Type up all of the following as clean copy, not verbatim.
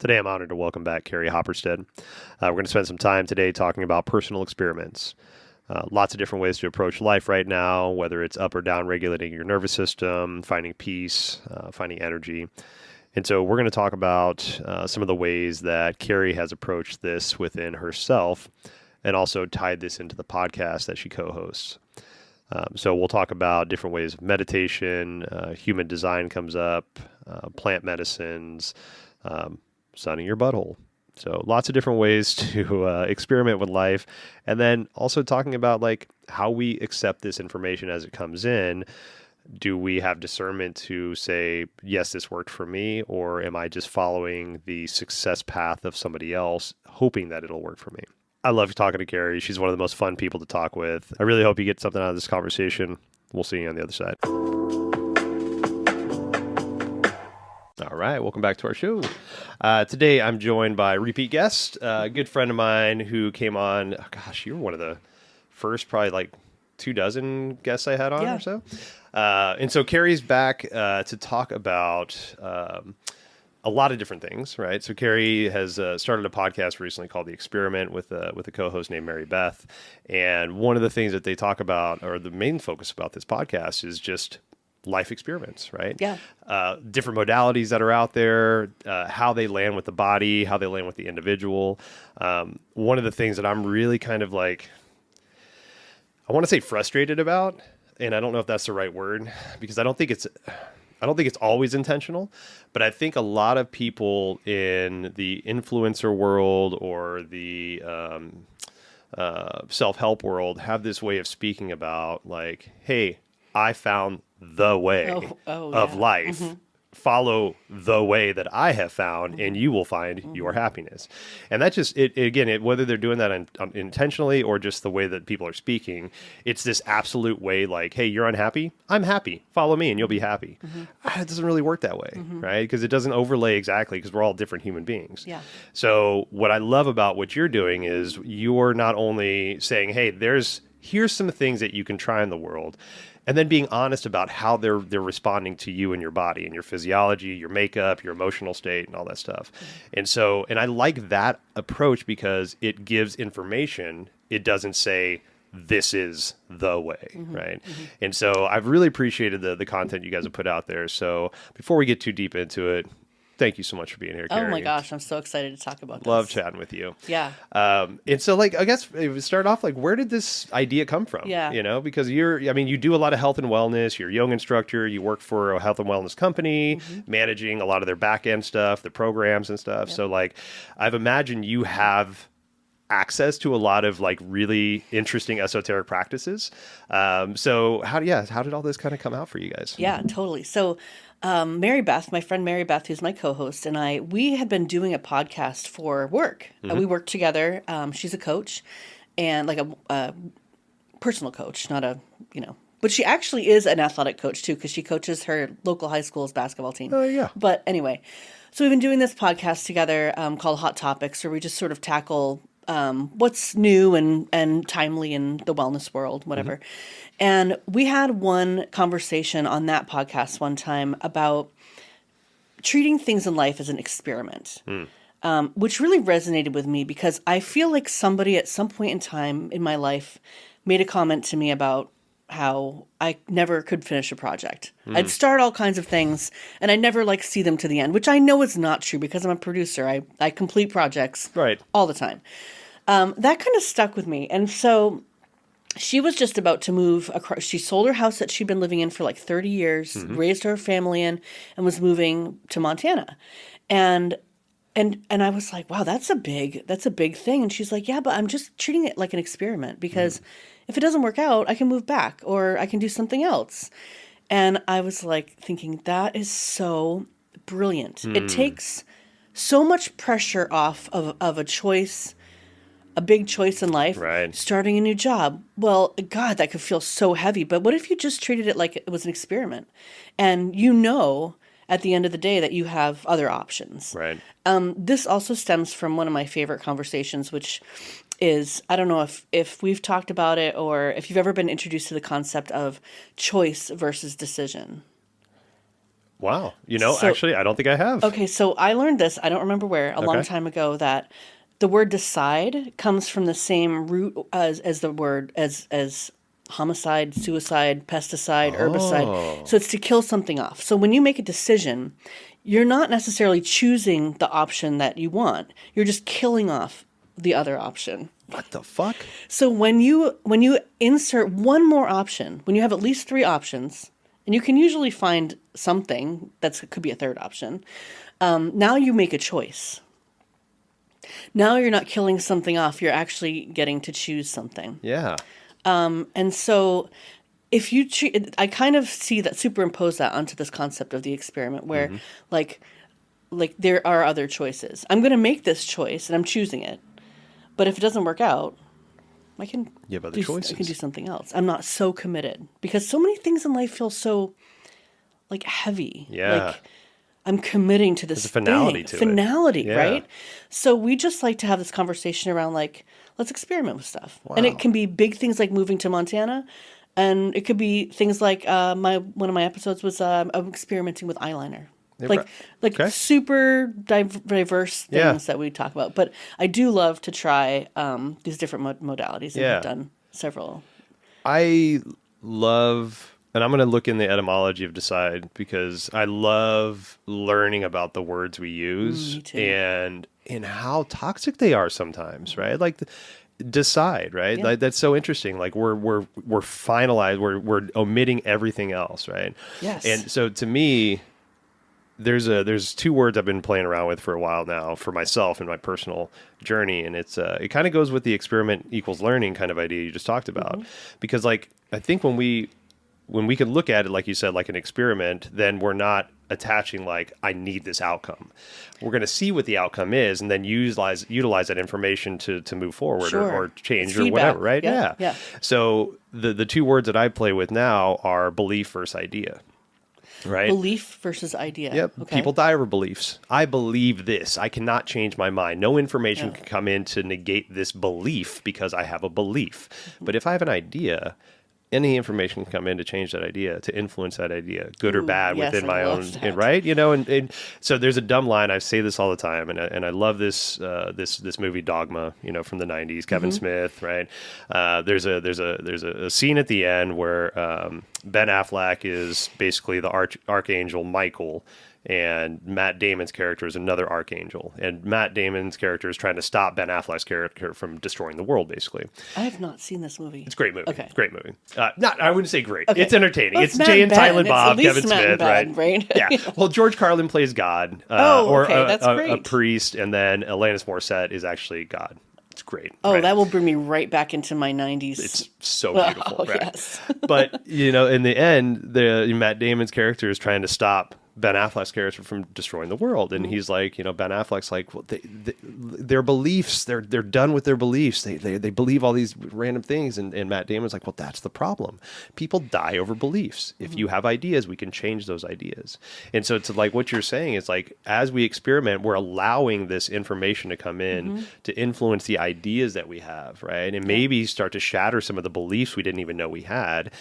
Today, I'm honored to welcome back Carrie Hopperstad. We're going to spend some time today talking about personal experiments. Lots of different ways to approach life right now, whether it's up or down regulating your nervous system, finding peace, finding energy. And so we're going to talk about some of the ways that Carrie has approached this within herself and also tied this into the podcast that she co-hosts. So we'll talk about different ways of meditation, human design comes up, plant medicines, sunning your butthole. So lots of different ways to experiment with life. And then also talking about like how we accept this information as it comes in. Do we have discernment to say, yes, this worked for me, or am I just following the success path of somebody else, hoping that it'll work for me? I love talking to Carrie. She's one of the most fun people to talk with. I really hope you get something out of this conversation. We'll see you on the other side. All right, welcome back to our show. Today, I'm joined by a repeat guest, a good friend of mine who came on. Oh, gosh, you were one of the first, probably like 24 guests I had on or so. And so Carrie's back to talk about a lot of different things, right? So Carrie has started a podcast recently called The Experiment with a co-host named Mary Beth. And one of the things that they talk about, or the main focus about this podcast, is just life experiments, right? Yeah. Different modalities that are out there, how they land with the body, how they land with the individual. One of the things that I'm really kind of like, I want to say frustrated about, and I don't know if that's the right word, because I don't think it's always intentional, but I think a lot of people in the influencer world or the self-help world have this way of speaking about like, hey, I found the way of life. Mm-hmm. Follow the way that I have found, and you will find your happiness. And that just, whether they're doing that intentionally or just the way that people are speaking, it's this absolute way like, hey, you're unhappy? I'm happy. Follow me and you'll be happy. Mm-hmm. It doesn't really work that way, right? Because it doesn't overlay exactly, because we're all different human beings. Yeah. So what I love about what you're doing is you're not only saying, hey, here's some things that you can try in the world, and then being honest about how they're responding to you and your body and your physiology, your makeup, your emotional state, and all that stuff. Mm-hmm. And I like that approach because it gives information. It doesn't say, this is the way, right? Mm-hmm. And so I've really appreciated the content you guys have put out there. So before we get too deep into it, thank you so much for being here, Carrie. Oh my gosh, I'm so excited to talk about this. Love chatting with you. Yeah. And so like, I guess we start off like, where did this idea come from? Yeah. You know, because you do a lot of health and wellness, you're a yoga instructor, you work for a health and wellness company, managing a lot of their back end stuff, the programs and stuff. Yep. So like, I've imagined you have access to a lot of like really interesting esoteric practices. So how did all this kind of come out for you guys? Yeah, totally. So Mary Beth, my friend Mary Beth, who's my co-host, and we had been doing a podcast for work. We worked together. She's a coach and like a personal coach, not but she actually is an athletic coach too, because she coaches her local high school's basketball team. Oh, yeah. But anyway, so we've been doing this podcast together called Hot Topics, where we just sort of tackle what's new and timely in the wellness world, whatever. And we had one conversation on that podcast one time about treating things in life as an experiment, which really resonated with me because I feel like somebody at some point in time in my life made a comment to me about how I never could finish a project. I'd start all kinds of things and I never see them to the end, which I know is not true because I'm a producer. I complete projects all the time. That kind of stuck with me. And so she was just about to move across. She sold her house that she'd been living in for like 30 years, raised her family in, and was moving to Montana. And I was like, wow, that's a big thing. And she's like, yeah, but I'm just treating it like an experiment because if it doesn't work out, I can move back or I can do something else. And I was like thinking, that is so brilliant. It takes so much pressure off of a choice, a big choice in life, starting a new job. Well, God, that could feel so heavy. But what if you just treated it like it was an experiment? And at the end of the day that you have other options. Right. This also stems from one of my favorite conversations, which is, I don't know if we've talked about it or if you've ever been introduced to the concept of choice versus decision. Wow. So- Actually, I don't think I have. Okay, so I learned this, I don't remember where, a long Okay. time ago, that the word decide comes from the same root as the word as homicide, suicide, pesticide, herbicide. So Oh, it's to kill something off. So when you make a decision, you're not necessarily choosing the option that you want. You're just killing off the other option. what the fuck? So when you insert one more option, when you have at least three options, and you can usually find something that could be a third option, now you make a choice. Now you're not killing something off, you're actually getting to choose something. Yeah. And so if you I kind of see that, superimpose that onto this concept of the experiment where like there are other choices. I'm going to make this choice and I'm choosing it. But if it doesn't work out, I can You have other choices. I can do something else. I'm not so committed because so many things in life feel so like heavy. Yeah. Like I'm committing to this There's a finality thing. to it. Finality, Yeah. right? So we just like to have this conversation around like, let's experiment with stuff. And Wow. it can be big things like moving to Montana. And it could be things like one of my episodes was I'm experimenting with eyeliner. Like Okay. super diverse Yeah. things that we talk about. But I do love to try these different modalities. And Yeah. I've done several. I love, and I'm going to look in the etymology of decide because I love learning about the words we use me too. and how toxic they are sometimes, right? Like decide, right? Yeah. Like that's so interesting. Like we're finalized, we're omitting everything else, right? Yes. And so to me, there's two words I've been playing around with for a while now for myself in my personal journey, and it's it kind of goes with the experiment equals learning kind of idea you just talked about, because like I think when we can look at it like you said, like an experiment, then we're not attaching like I need this outcome. We're going to see what the outcome is, and then utilize that information to move forward Sure. or change It's or feedback. whatever, right? Yeah. So the two words that I play with now are belief versus idea. Right. Belief versus idea. Yep. Okay. People die over beliefs. I believe this. I cannot change my mind. No information Yeah. can come in to negate this belief because I have a belief. But if I have an idea, any information can come in to change that idea, to influence that idea, good or bad, yes, within I my love own, that. right? And so there's a dumb line. I say this all the time, and I love this this movie Dogma, from the '90s, Kevin Smith, right? There's a scene at the end where Ben Affleck is basically the archangel Michael, and Matt Damon's character is another archangel, and Matt Damon's character is trying to stop Ben Affleck's character from destroying the world, basically. I have not seen this movie. It's a great movie. Okay. Great movie. I wouldn't say great. Okay. It's entertaining. Well, it's Matt Jay and Ben. Silent It's Bob, at least Kevin Matt Smith, Ben, right? Yeah. Well, George Carlin plays God, Oh, okay, or that's a great. priest, and then Alanis Morissette is actually God. It's great. Oh, right? that will bring me right back into my 90s. It's so beautiful, Oh, right? yes. But in the end, Matt Damon's character is trying to stop Ben Affleck's character from destroying the world, and he's like, Ben Affleck's like, well, their beliefs, they're done with their beliefs. They believe all these random things, and Matt Damon's like, well, that's the problem. People die over beliefs. If you have ideas, we can change those ideas. And so it's like what you're saying is like, as we experiment, we're allowing this information to come in to influence the ideas that we have, right? And maybe start to shatter some of the beliefs we didn't even know we had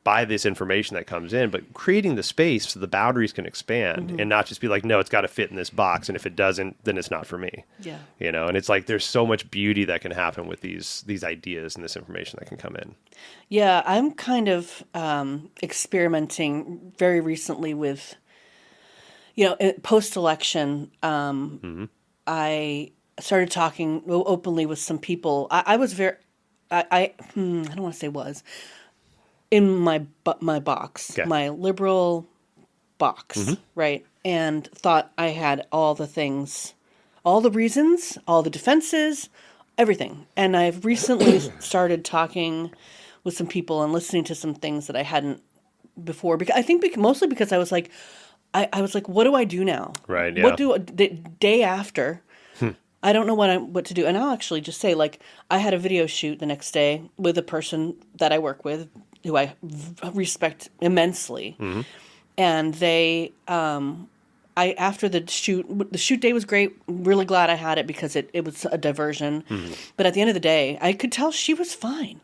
by this information that comes in, but creating the space so the boundaries can expand and not just be like, no, it's got to fit in this box. And if it doesn't, then it's not for me. Yeah. And it's like, there's so much beauty that can happen with these ideas and this information that can come in. Yeah, I'm kind of experimenting very recently with, post-election. I started talking openly with some people. I was very, I don't want to say was, in my box, Okay. my liberal box, right? And thought I had all the things, all the reasons, all the defenses, everything. And I've recently started talking with some people and listening to some things that I hadn't before. Because I think mostly because I was like, I was like, what do I do now? Right, yeah. What do the day after? I don't know what to do. And I'll actually just say, like, I had a video shoot the next day with a person that I work with who I respect immensely. And they, after the shoot day was great. Really glad I had it because it was a diversion. But at the end of the day, I could tell she was fine.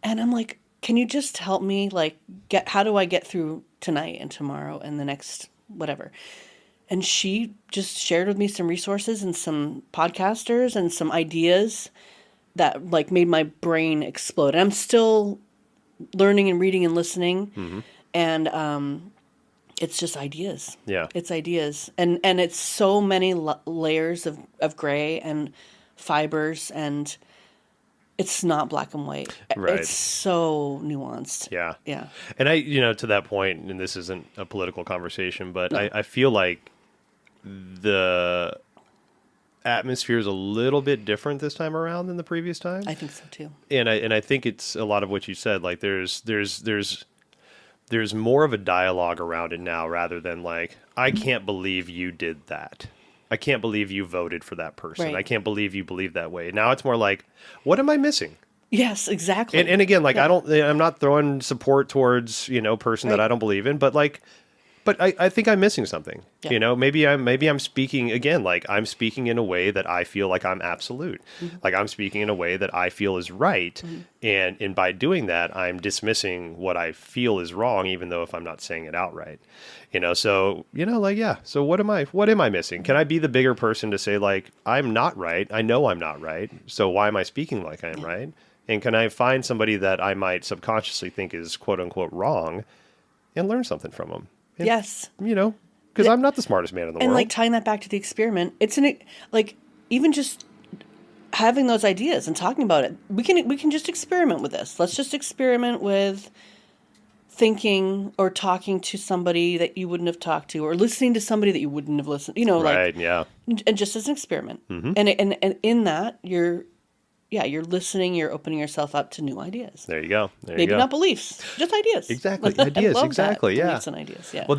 And I'm like, can you just help me? Like, how do I get through tonight and tomorrow and the next whatever. And she just shared with me some resources and some podcasters and some ideas that like made my brain explode. And I'm still learning and reading and listening. And it's just ideas. Yeah. It's ideas. And it's so many layers of gray and fibers, and it's not black and white. Right. It's so nuanced. Yeah. Yeah. And I, to that point, and this isn't a political conversation, but No. I feel like the atmosphere is a little bit different this time around than the previous time. I think so too. And I think it's a lot of what you said. Like there's more of a dialogue around it now rather than like, I can't believe you did that. I can't believe you voted for that person. Right. I can't believe you believe that way. Now it's more like, what am I missing? Yes, exactly. And again, like I'm not throwing support towards, person that I don't believe in, but I think I'm missing something. Yeah. Maybe I'm speaking again, like I'm speaking in a way that I feel like I'm absolute. Like I'm speaking in a way that I feel is right. And by doing that, I'm dismissing what I feel is wrong, even though if I'm not saying it outright. So what am I missing? Can I be the bigger person to say like, I'm not right. I know I'm not right. So why am I speaking like I am right? And can I find somebody that I might subconsciously think is quote unquote wrong and learn something from them? And, yes. Because I'm not the smartest man in the And world. like tying that back to the experiment, it's like even just having those ideas and talking about it. We can just experiment with this. Let's just experiment with thinking or talking to somebody that you wouldn't have talked to, or listening to somebody that you wouldn't have listened. Right, yeah. And just as an experiment. And in that you're listening, you're opening yourself up to new ideas. There you go. Maybe not beliefs, just ideas. Exactly. I Ideas, love exactly, that. yeah. Beliefs and ideas, yeah. Well,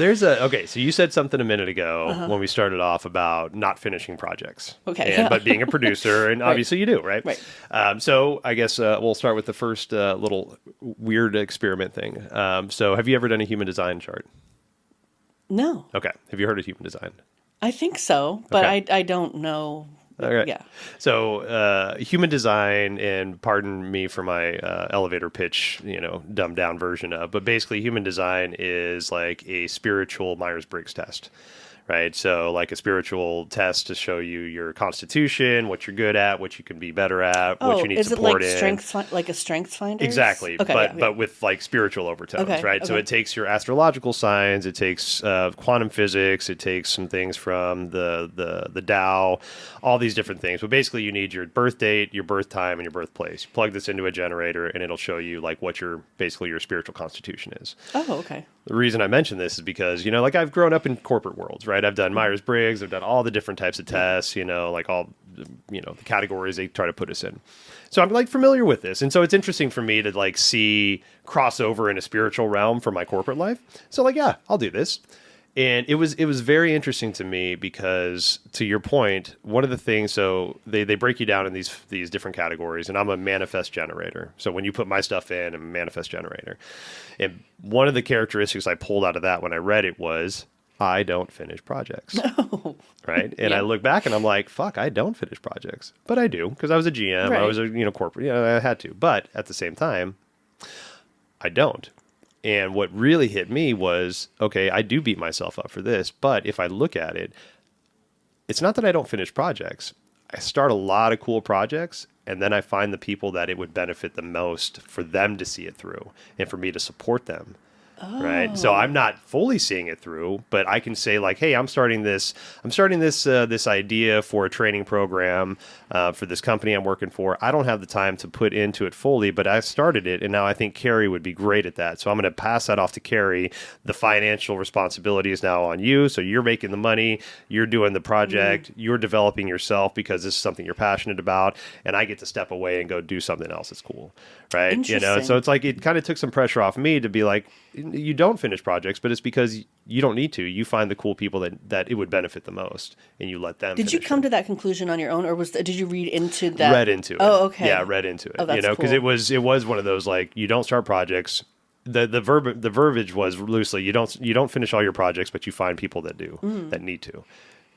so you said something a minute ago when we started off about not finishing projects. Okay. But being a producer, and obviously you do, right? Right. So I guess we'll start with the first little weird experiment thing. So have you ever done a human design chart? No. Okay. Have you heard of human design? I think so, but Okay. I don't know. Okay. Yeah. So, human design, and pardon me for my elevator pitch, dumbed down version of, but basically human design is like a spiritual Myers-Briggs test, right? So like a spiritual test to show you your constitution, what you're good at, what you can be better at, what you need is it support like in. like a strengths finder? Exactly, Okay, but with like spiritual overtones, Okay, right? So okay. it takes your astrological signs, it takes quantum physics, it takes some things from the Tao, all these different things. But basically, you need your birth date, your birth time, and your birthplace. You plug this into a generator, and it'll show you like what your spiritual constitution is. Oh, okay. The reason I mention this is because, like I've grown up in corporate worlds, right? I've done Myers-Briggs, I've done all the different types of tests, like all, the categories they try to put us in. So I'm like familiar with this. And so it's interesting for me to like see crossover in a spiritual realm for my corporate life. So like, yeah, I'll do this. And it was very interesting to me because, to your point, one of the things, so they break you down in these different categories, and I'm a manifest generator. So when you put my stuff in, I'm a manifest generator. And one of the characteristics I pulled out of that when I read it was, I don't finish projects. Oh. Right? And I look back and I'm like, fuck, I don't finish projects. But I do, because I was a GM, Right. I was a corporate, I had to. But at the same time, I don't. And what really hit me was, okay, I do beat myself up for this, but if I look at it, it's not that I don't finish projects. I start a lot of cool projects, and then I find the people that it would benefit the most for them to see it through and for me to support them. Right. So I'm not fully seeing it through, but I can say like, hey, I'm starting this idea for a training program for this company I'm working for. I don't have the time to put into it fully, but I started it, and now I think Carrie would be great at that. So I'm going to pass that off to Carrie. The financial responsibility is now on you. So you're making the money, you're doing the project, you're developing yourself because this is something you're passionate about, and I get to step away and go do something else that's cool. Right. Interesting. So it's like it kind of took some pressure off me to be like, you don't finish projects, but it's because you don't need to. You find the cool people that it would benefit the most, and you let them. Did you come to that conclusion on your own, or did you read into that? Read into it. Oh, okay. Yeah, read into it. Oh, that's because cool. it was one of those like, you don't start projects. The verbiage was loosely, you don't finish all your projects, but you find people that do, that need to.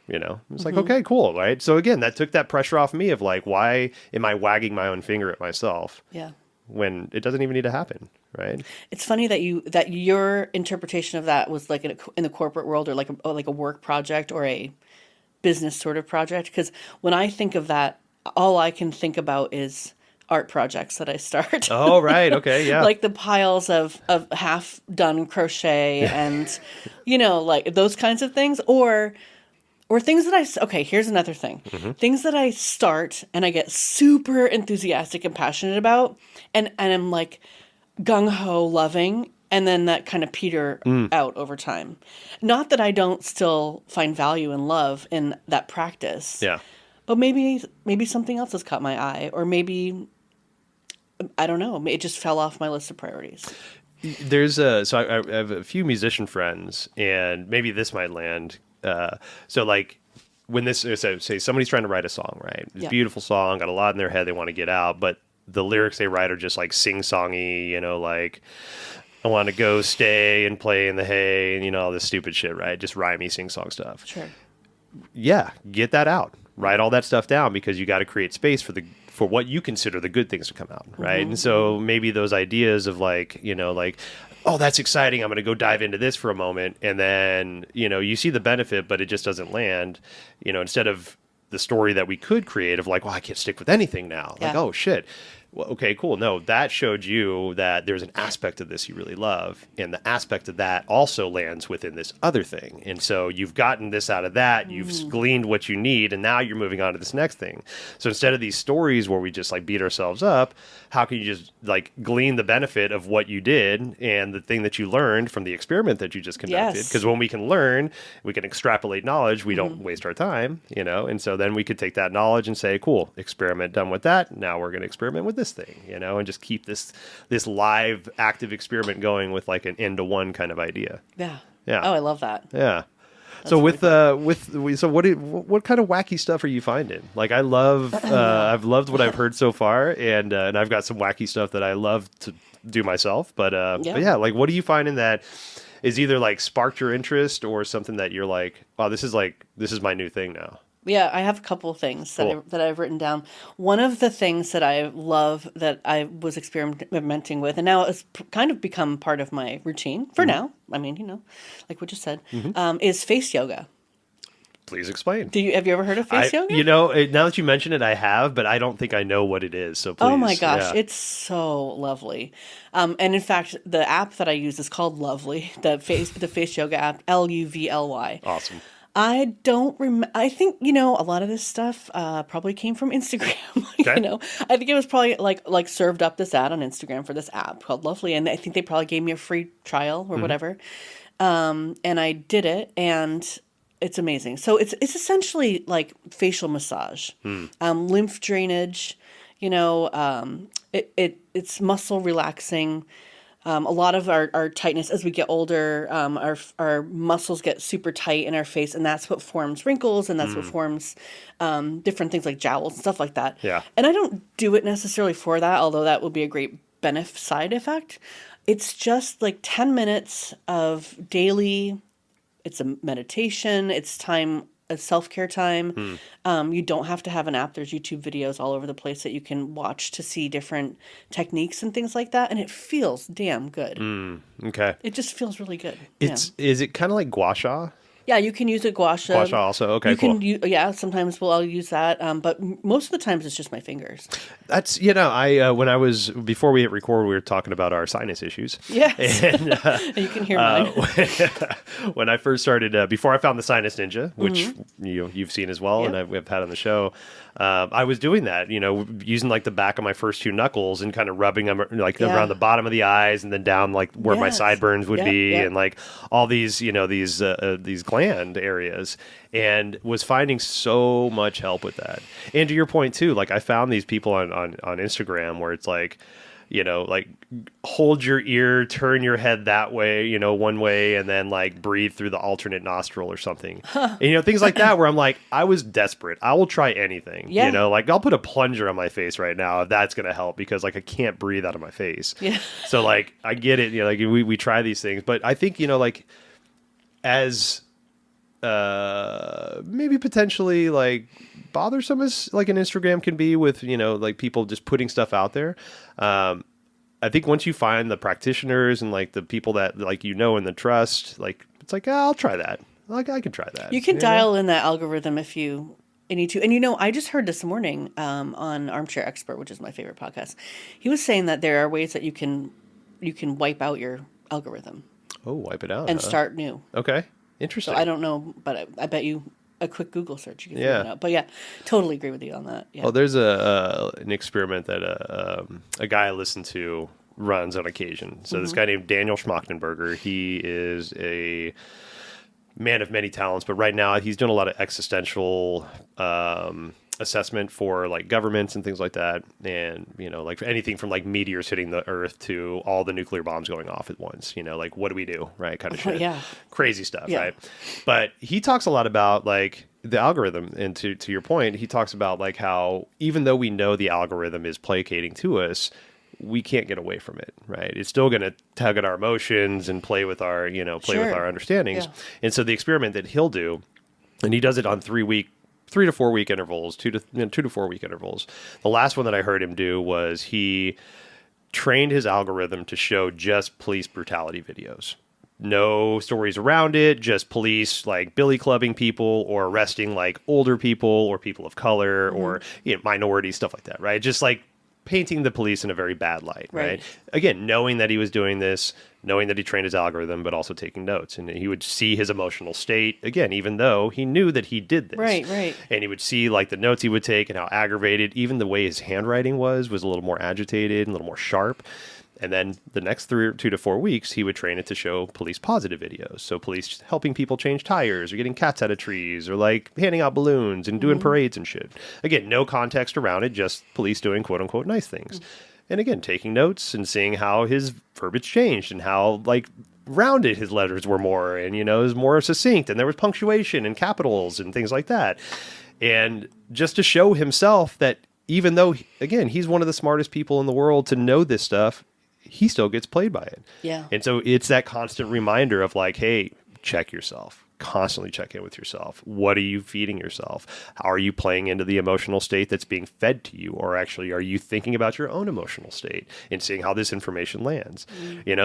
It's like, okay, cool, right? So again, that took that pressure off me of like, why am I wagging my own finger at myself? Yeah. When it doesn't even need to happen. right? It's funny that your interpretation of that was like in the corporate world, or like a work project or a business sort of project. Because when I think of that, all I can think about is art projects that I start. Oh, right. Okay. Yeah. Like the piles of half done crochet and, like those kinds of things. Or things that okay, here's another thing. Hmm. Things that I start and I get super enthusiastic and passionate about, and I'm like gung ho loving, and then that kind of peter out over time. Not that I don't still find value and love in that practice, Yeah. but maybe something else has caught my eye, or maybe I don't know, it just fell off my list of priorities. I have a few musician friends, and maybe this might land. So like when say somebody's trying to write a song, right? It's a beautiful song, got a lot in their head they want to get out, but the lyrics they write are just like sing-songy, like I want to go stay and play in the hay and, all this stupid shit, right? Just rhymey sing-song stuff. Sure. Yeah, get that out. Write all that stuff down, because you got to create space for what you consider the good things to come out, right? Mm-hmm. And so maybe those ideas of like, oh, that's exciting, I'm going to go dive into this for a moment, and then, you see the benefit, but it just doesn't land, instead of the story that we could create of like, well, I can't stick with anything now. Like, oh, shit. Well, okay, cool. No, that showed you that there's an aspect of this you really love, and the aspect of that also lands within this other thing. And so you've gotten this out of that, you've gleaned what you need, and now you're moving on to this next thing. So instead of these stories where we just like beat ourselves up, how can you just like glean the benefit of what you did and the thing that you learned from the experiment that you just conducted? Because when we can learn, we can extrapolate knowledge, we don't waste our time, and so then we could take that knowledge and say, cool, experiment done with that. Now we're going to experiment with this thing, and just keep this live active experiment going with like an end-to-one kind of idea. Yeah. Yeah. Oh, I love that. Yeah. That's So really what kind of wacky stuff are you finding? Like I've loved what I've heard so far, and I've got some wacky stuff that I love to do myself. But yeah, like what are you finding that is either like sparked your interest or something that you're like, wow, this is my new thing now? Yeah, I have a couple of things Cool. that I've written down. One of the things that I love that I was experimenting with, and now it's kind of become part of my routine for now. I mean, like what you said, is face yoga. Please explain. Have you ever heard of face yoga? Now that you mention it, I have, but I don't think I know what it is. So please. Oh my gosh, yeah. it's so lovely. And in fact, the app that I use is called Lovely. The face yoga app, Luvly. Awesome. I don't remember. I think, a lot of this stuff probably came from Instagram. Okay. I think it was probably like served up this ad on Instagram for this app called Lovely. And I think they probably gave me a free trial or whatever. And I did it, and it's amazing. So it's essentially like facial massage, lymph drainage, it's muscle relaxing. A lot of our tightness as we get older, our muscles get super tight in our face, and that's what forms wrinkles, and that's what forms different things like jowls and stuff like that. Yeah. And I don't do it necessarily for that, although that would be a great side effect. It's just like 10 minutes of daily. It's a meditation. It's time. A self-care time. You don't have to have an app. There's YouTube videos all over the place that you can watch to see different techniques and things like that. And it feels damn good. Okay. It just feels really good. Is it kind of like gua sha? Yeah, you can use a gua sha. Gua sha also. Okay, cool. Sometimes I'll use that. But most of the times it's just my fingers. That's, before we hit record, we were talking about our sinus issues. Yes. And you can hear mine. When I first started, before I found the Sinus Ninja, which you've seen as well, and I've had on the show, I was doing that, using like the back of my first two knuckles and kind of rubbing them like around the bottom of the eyes and then down like where my sideburns would be and like all these, these gland areas, and was finding so much help with that. And to your point too, like I found these people on Instagram where it's like, like hold your ear, turn your head that way, one way, and then like breathe through the alternate nostril or something. And, things like that where I'm like, I was desperate. I will try anything, like I'll put a plunger on my face right now if that's going to help, because like I can't breathe out of my face. Yeah. So like, I get it. Like we try these things, but I think, like as maybe potentially like bothersome as like an Instagram can be with, like people just putting stuff out there. I think once you find the practitioners and like the people that like and the trust, like it's like, I'll try that. Like I can try that. You can dial in that algorithm if you need to. And I just heard this morning on Armchair Expert, which is my favorite podcast. He was saying that there are ways that you can wipe out your algorithm. Oh, wipe it out and start new. Okay, interesting. So I don't know, but I bet you a quick Google search you can figure it out. But yeah, totally agree with you on that. Yeah. Well, there's an experiment that a guy I listen to runs on occasion. So this guy named Daniel Schmachtenberger, he is a man of many talents, but right now he's doing a lot of existential assessment for like governments and things like that, and like anything from like meteors hitting the earth to all the nuclear bombs going off at once, like what do we do, right, kind of shit. Yeah, crazy stuff. Right. But he talks a lot about like the algorithm, and to your point, he talks about like how even though we know the algorithm is placating to us, we can't get away from it, right? It's still going to tug at our emotions and play with our, with our understandings. Yeah. And so the experiment that he'll do, and he does it on 3 to 4 week intervals, 2 to 4 week intervals. The last one that I heard him do was he trained his algorithm to show just police brutality videos. No stories around it, just police like billy clubbing people or arresting like older people or people of color or minorities, stuff like that, right? Just like painting the police in a very bad light, right? Again, knowing that he was doing this, knowing that he trained his algorithm, but also taking notes. And he would see his emotional state, again, even though he knew that he did this. Right. And he would see like the notes he would take and how aggravated, even the way his handwriting was a little more agitated and a little more sharp. And then the next 2 to 4 weeks, he would train it to show police positive videos. So police helping people change tires or getting cats out of trees or like handing out balloons and doing parades and shit. Again, no context around it, just police doing quote unquote nice things. And again, taking notes and seeing how his verbiage changed and how like rounded his letters were more and, it was more succinct and there was punctuation and capitals and things like that. And just to show himself that even though, again, he's one of the smartest people in the world to know this stuff, he still gets played by it. Yeah. And so it's that constant reminder of like, hey, check yourself. Constantly check in with yourself. What are you feeding yourself? How are you playing into the emotional state that's being fed to you? Or actually, are you thinking about your own emotional state and seeing how this information lands?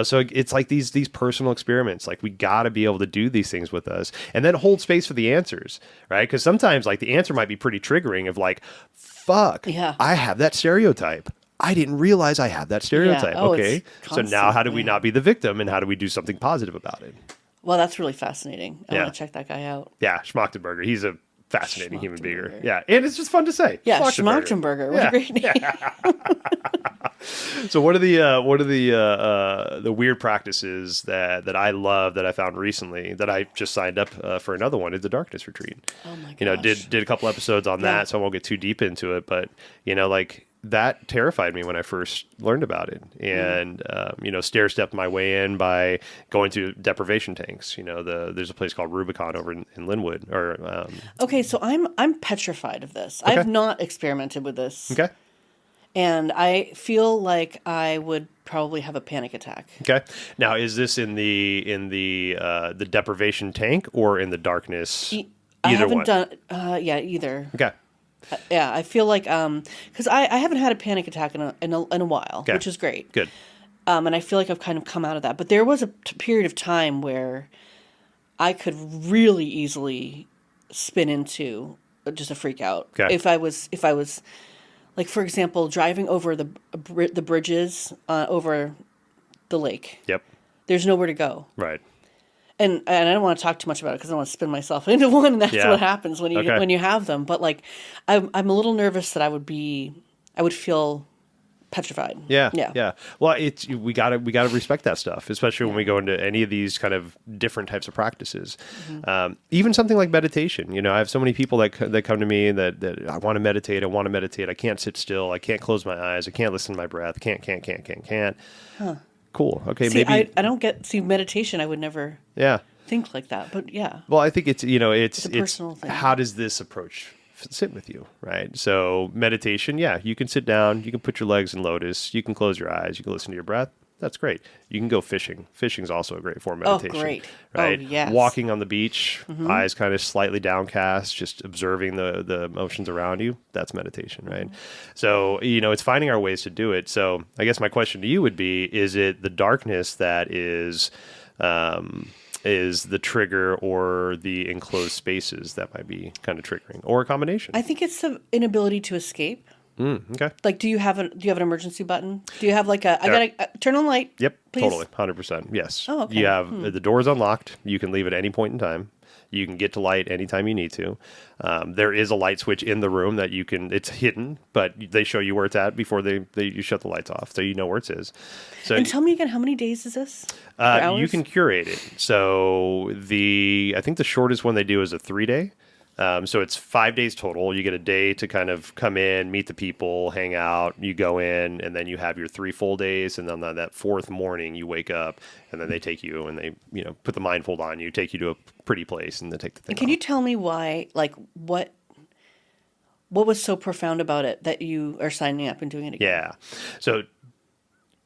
So it's like these personal experiments. Like we got to be able to do these things with us and then hold space for the answers, right? Because sometimes like the answer might be pretty triggering of like, fuck, I have that stereotype. I didn't realize I have that stereotype. Okay. So now how do we not be the victim and how do we do something positive about it? Well, that's really fascinating. I want to check that guy out. Yeah. Schmachtenberger. He's a fascinating human being. Yeah. And it's just fun to say. Yeah. Schmachtenberger. What a great name. So what are the weird practices that I love that I found recently that I just signed up for another one is the darkness retreat. Oh my gosh. Did a couple episodes on that, so I won't get too deep into it, but like that terrified me when I first learned about it, and stair-stepped my way in by going to deprivation tanks. There's a place called Rubicon over in Linwood. Okay, so I'm petrified of this. Okay. I've not experimented with this. Okay, and I feel like I would probably have a panic attack. Okay, now is this in the deprivation tank or in the darkness? I haven't done. Either. Okay. Yeah, I feel like because I haven't had a panic attack in a while, which is great. Good. And I feel like I've kind of come out of that. But there was a period of time where I could really easily spin into just a freak out. Okay. If I was like, for example, driving over the bridges over the lake. Yep. There's nowhere to go. Right. And I don't want to talk too much about it because I don't want to spin myself into one, and that's what happens when you have them. But like, I'm a little nervous that I would feel petrified. Yeah. Well, we gotta respect that stuff, especially when we go into any of these kind of different types of practices. Even something like meditation. I have so many people that come to me that I want to meditate. I can't sit still. I can't close my eyes. I can't listen to my breath. Can't. Huh. Cool. Okay. See, maybe I don't meditation. I would never think like that. But yeah. Well, I think it's a personal thing. How does this approach sit with you, right? So meditation, you can sit down, you can put your legs in lotus, you can close your eyes, you can listen to your breath. That's great. You can go fishing. Fishing is also a great form of Oh, meditation. great. Right? Oh, yes. Walking on the beach, eyes kind of slightly downcast, just observing the emotions around you. That's meditation, right? So, it's finding our ways to do it. So I guess my question to you would be, is it the darkness that is the trigger, or the enclosed spaces that might be kind of triggering, or a combination? I think it's the inability to escape. Okay. Like, do you have an emergency button? Do you have like I gotta turn on the light? Yep, please? totally, 100%. Yes. Oh, okay. You have the door's unlocked. You can leave at any point in time. You can get to light anytime you need to. There is a light switch in the room that you can. It's hidden, but they show you where it's at before you shut the lights off, so you know where it is. So, And tell me again, how many days is this? Or hours? you can curate it. So I think the shortest one they do is a 3-day. So it's 5 days total. You get a day to kind of come in, meet the people, hang out. You go in, and then you have your 3 full days. And then on that 4th morning, you wake up, and then they take you and they, put the blindfold on you, take you to a pretty place, and then take the thing And can off. you tell me why? Like, what was so profound about it that you are signing up and doing it again? Yeah. So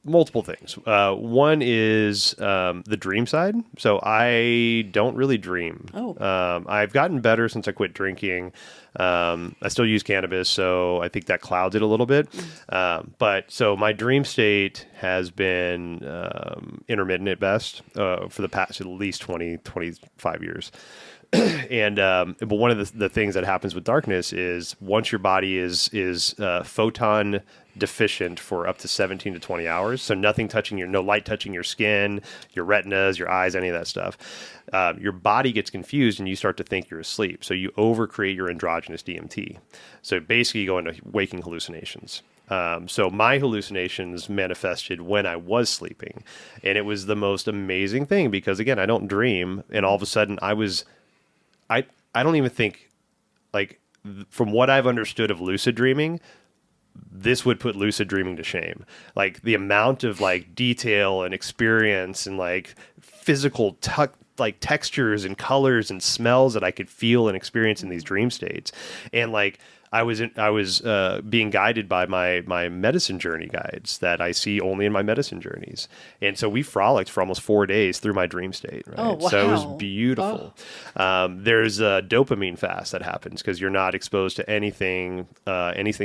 multiple things. One is the dream side. So I don't really dream. Oh. I've gotten better since I quit drinking. I still use cannabis, so I think that clouds it a little bit. But so my dream state has been intermittent at best for the past at least 20, 25 years. And but one of the things that happens with darkness is once your body is photon deficient for up to 17 to 20 hours, so nothing touching no light touching your skin, your retinas, your eyes, any of that stuff, your body gets confused and you start to think you're asleep. So you overcreate your endogenous DMT. So basically you go into waking hallucinations. So my hallucinations manifested when I was sleeping, and it was the most amazing thing because again, I don't dream, and all of a sudden I don't even think, like, from what I've understood of lucid dreaming, this would put lucid dreaming to shame. Like the amount of like detail and experience and like physical like textures and colors and smells that I could feel and experience in these dream states. And like I was being guided by my medicine journey guides that I see only in my medicine journeys. And so we frolicked for almost 4 days through my dream state. Right? Oh, wow. So it was beautiful. Oh. There's a dopamine fast that happens because you're not exposed to anything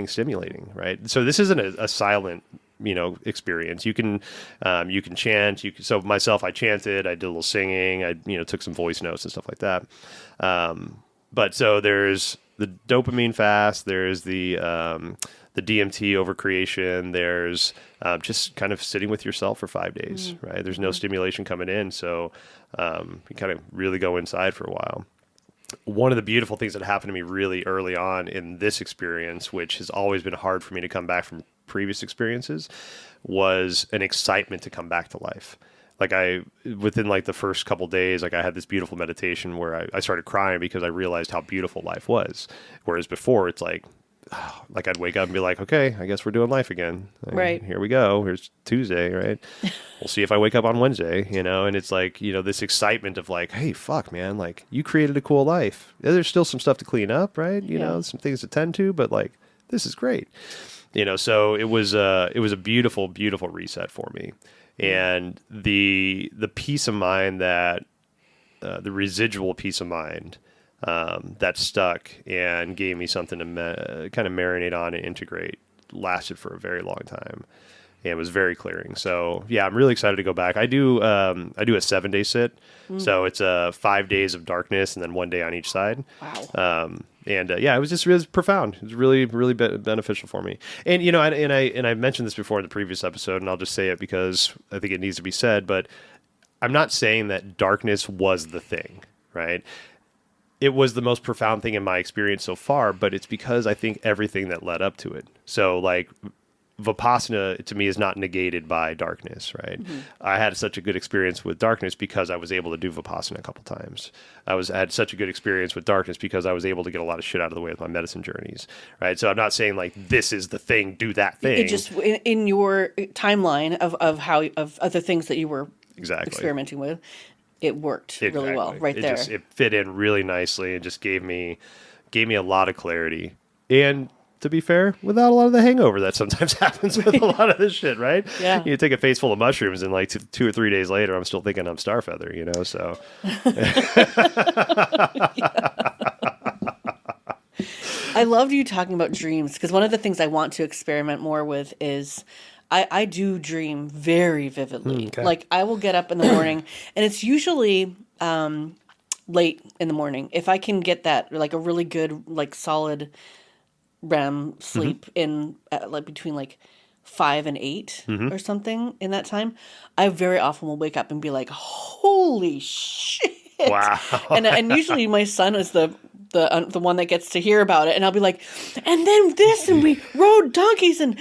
stimulating. Right. So this isn't a silent experience. You can chant. So myself, I chanted. I did a little singing. I took some voice notes and stuff like that. But so there's the dopamine fast. There's the DMT overcreation. There's just kind of sitting with yourself for 5 days. Right. There's no stimulation coming in, so you kind of really go inside for a while. One of the beautiful things that happened to me really early on in this experience, which has always been hard for me to come back from previous experiences, was an excitement to come back to life. Like within like the first couple days, like I had this beautiful meditation where I started crying because I realized how beautiful life was. Whereas before it's like I'd wake up and be like, okay, I guess we're doing life again. Right. Here we go. Here's Tuesday, right? We'll see if I wake up on Wednesday, and it's like, this excitement of like, hey, fuck, man, like you created a cool life. There's still some stuff to clean up, right? Some things to tend to, but like, this is great. So it was a beautiful, beautiful reset for me. And the peace of mind that, the residual peace of mind, that stuck and gave me something to kind of marinate on and integrate lasted for a very long time. And it was very clearing. So yeah, I'm really excited to go back. I do a 7-day sit. So it's 5 days of darkness and then 1 day on each side. Wow. Yeah, it was just really profound. It was really, really beneficial for me. And, I mentioned this before in the previous episode, and I'll just say it because I think it needs to be said, but I'm not saying that darkness was the thing, right? It was the most profound thing in my experience so far, but it's because I think everything that led up to it. So like Vipassana to me is not negated by darkness, right? I had such a good experience with darkness because I was able to do Vipassana a couple times. I had such a good experience with darkness because I was able to get a lot of shit out of the way with my medicine journeys, right? So I'm not saying like this is the thing, do that thing. It just in your timeline of other things that you were experimenting with, it worked really well right there. It fit in really nicely and just gave me a lot of clarity. And to be fair, without a lot of the hangover that sometimes happens with a lot of this shit, right? Yeah. You take a face full of mushrooms and like 2 or 3 days later, I'm still thinking I'm Starfeather, you know, so. I loved you talking about dreams because one of the things I want to experiment more with is I do dream very vividly. Okay. Like I will get up in the morning and it's usually late in the morning. If I can get that like a really good, like solid REM sleep in like between like 5 and 8 or something in that time, I very often will wake up and be like, holy shit. Wow. And usually my son is the one that gets to hear about it, and I'll be like, and then this, and we rode donkeys, and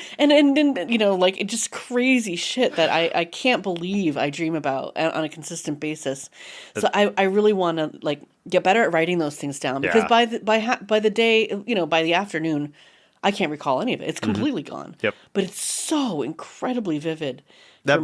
you know, like it just crazy shit that I can't believe I dream about on a consistent basis. So I really want to like get better at writing those things down because by the day, you know, by the afternoon, I can't recall any of it. It's completely gone. Yep. But it's so incredibly vivid. That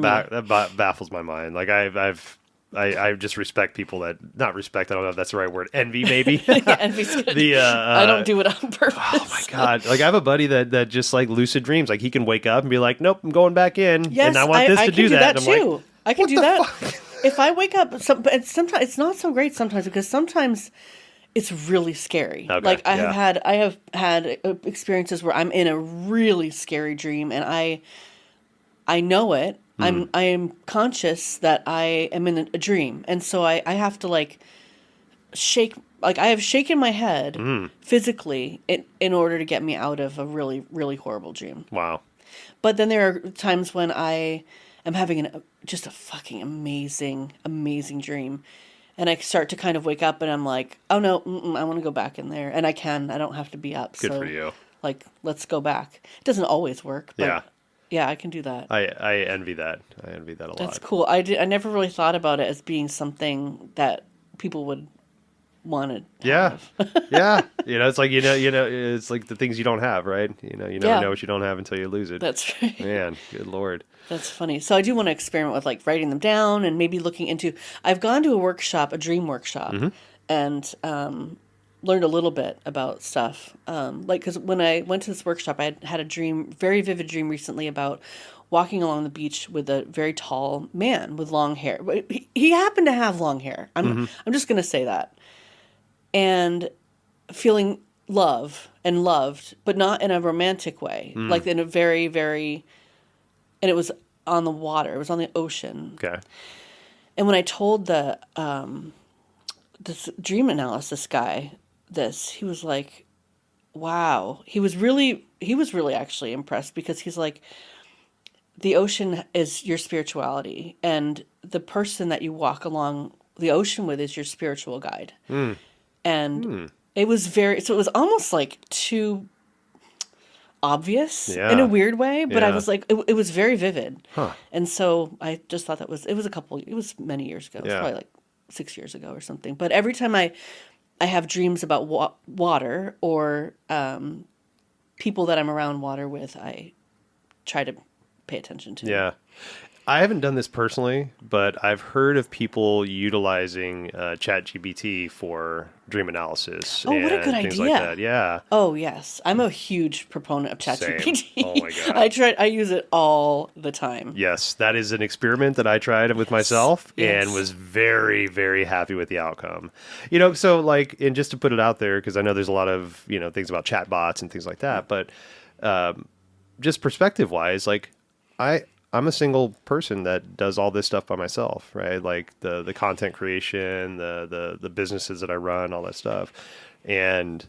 baffles my mind. Like I just respect people that, not respect, I don't know if that's the right word, envy maybe. Yeah, envy's good. I don't do it on purpose. Oh my God. Like I have a buddy that just like lucid dreams. Like he can wake up and be like, nope, I'm going back in. Yes, and I want this I to can do that. Too. And I'm like, I can what do the that. fuck? If I wake up, sometimes it's not so great sometimes because sometimes it's really scary. Okay, Like I have had experiences where I'm in a really scary dream and I know it. I am conscious that I am in a dream, and so I have to like shake. Like I have shaken my head physically in order to get me out of a really, really horrible dream. Wow. But then there are times when I am having just a fucking amazing, amazing dream. And I start to kind of wake up and I'm like, oh no, I want to go back in there. And I don't have to be up. Good for you. Like, let's go back. It doesn't always work, but yeah, I can do that. I envy that. I envy that a lot. That's cool. I never really thought about it as being something that people would want to have. Yeah. You know, it's like, you know, it's like the things you don't have, right? You never know what you don't have until you lose it. That's right. Man, good Lord. That's funny. So I do want to experiment with like writing them down and maybe looking into, I've gone to a dream workshop and learned a little bit about stuff. Like, cause when I went to this workshop, I had a dream, very vivid dream recently about walking along the beach with a very tall man with long hair. He happened to have long hair. I'm just going to say that. And feeling love and loved, but not in a romantic way, like in a very, very, and it was on the water. It was on the ocean. Okay. And when I told this dream analysis guy this, he was like, wow. He was really actually impressed because he's like, the ocean is your spirituality and the person that you walk along the ocean with is your spiritual guide. And it was so it was almost like too obvious in a weird way, but I was like, it was very vivid. And so I just thought it was many years ago. It was probably like 6 years ago or something. But every time I have dreams about water or people that I'm around water with, I try to pay attention to. Yeah. I haven't done this personally, but I've heard of people utilizing ChatGPT for dream analysis. Oh, what a good things idea. Like that. Yeah. Oh, yes. I'm a huge proponent of ChatGPT. Oh, my God. I use it all the time. Yes, that is an experiment that I tried with myself and was very, very happy with the outcome. You know, so like, and just to put it out there, because I know there's a lot of, things about chatbots and things like that, but just perspective-wise, like, I'm a single person that does all this stuff by myself, right? Like the content creation, the businesses that I run, all that stuff. And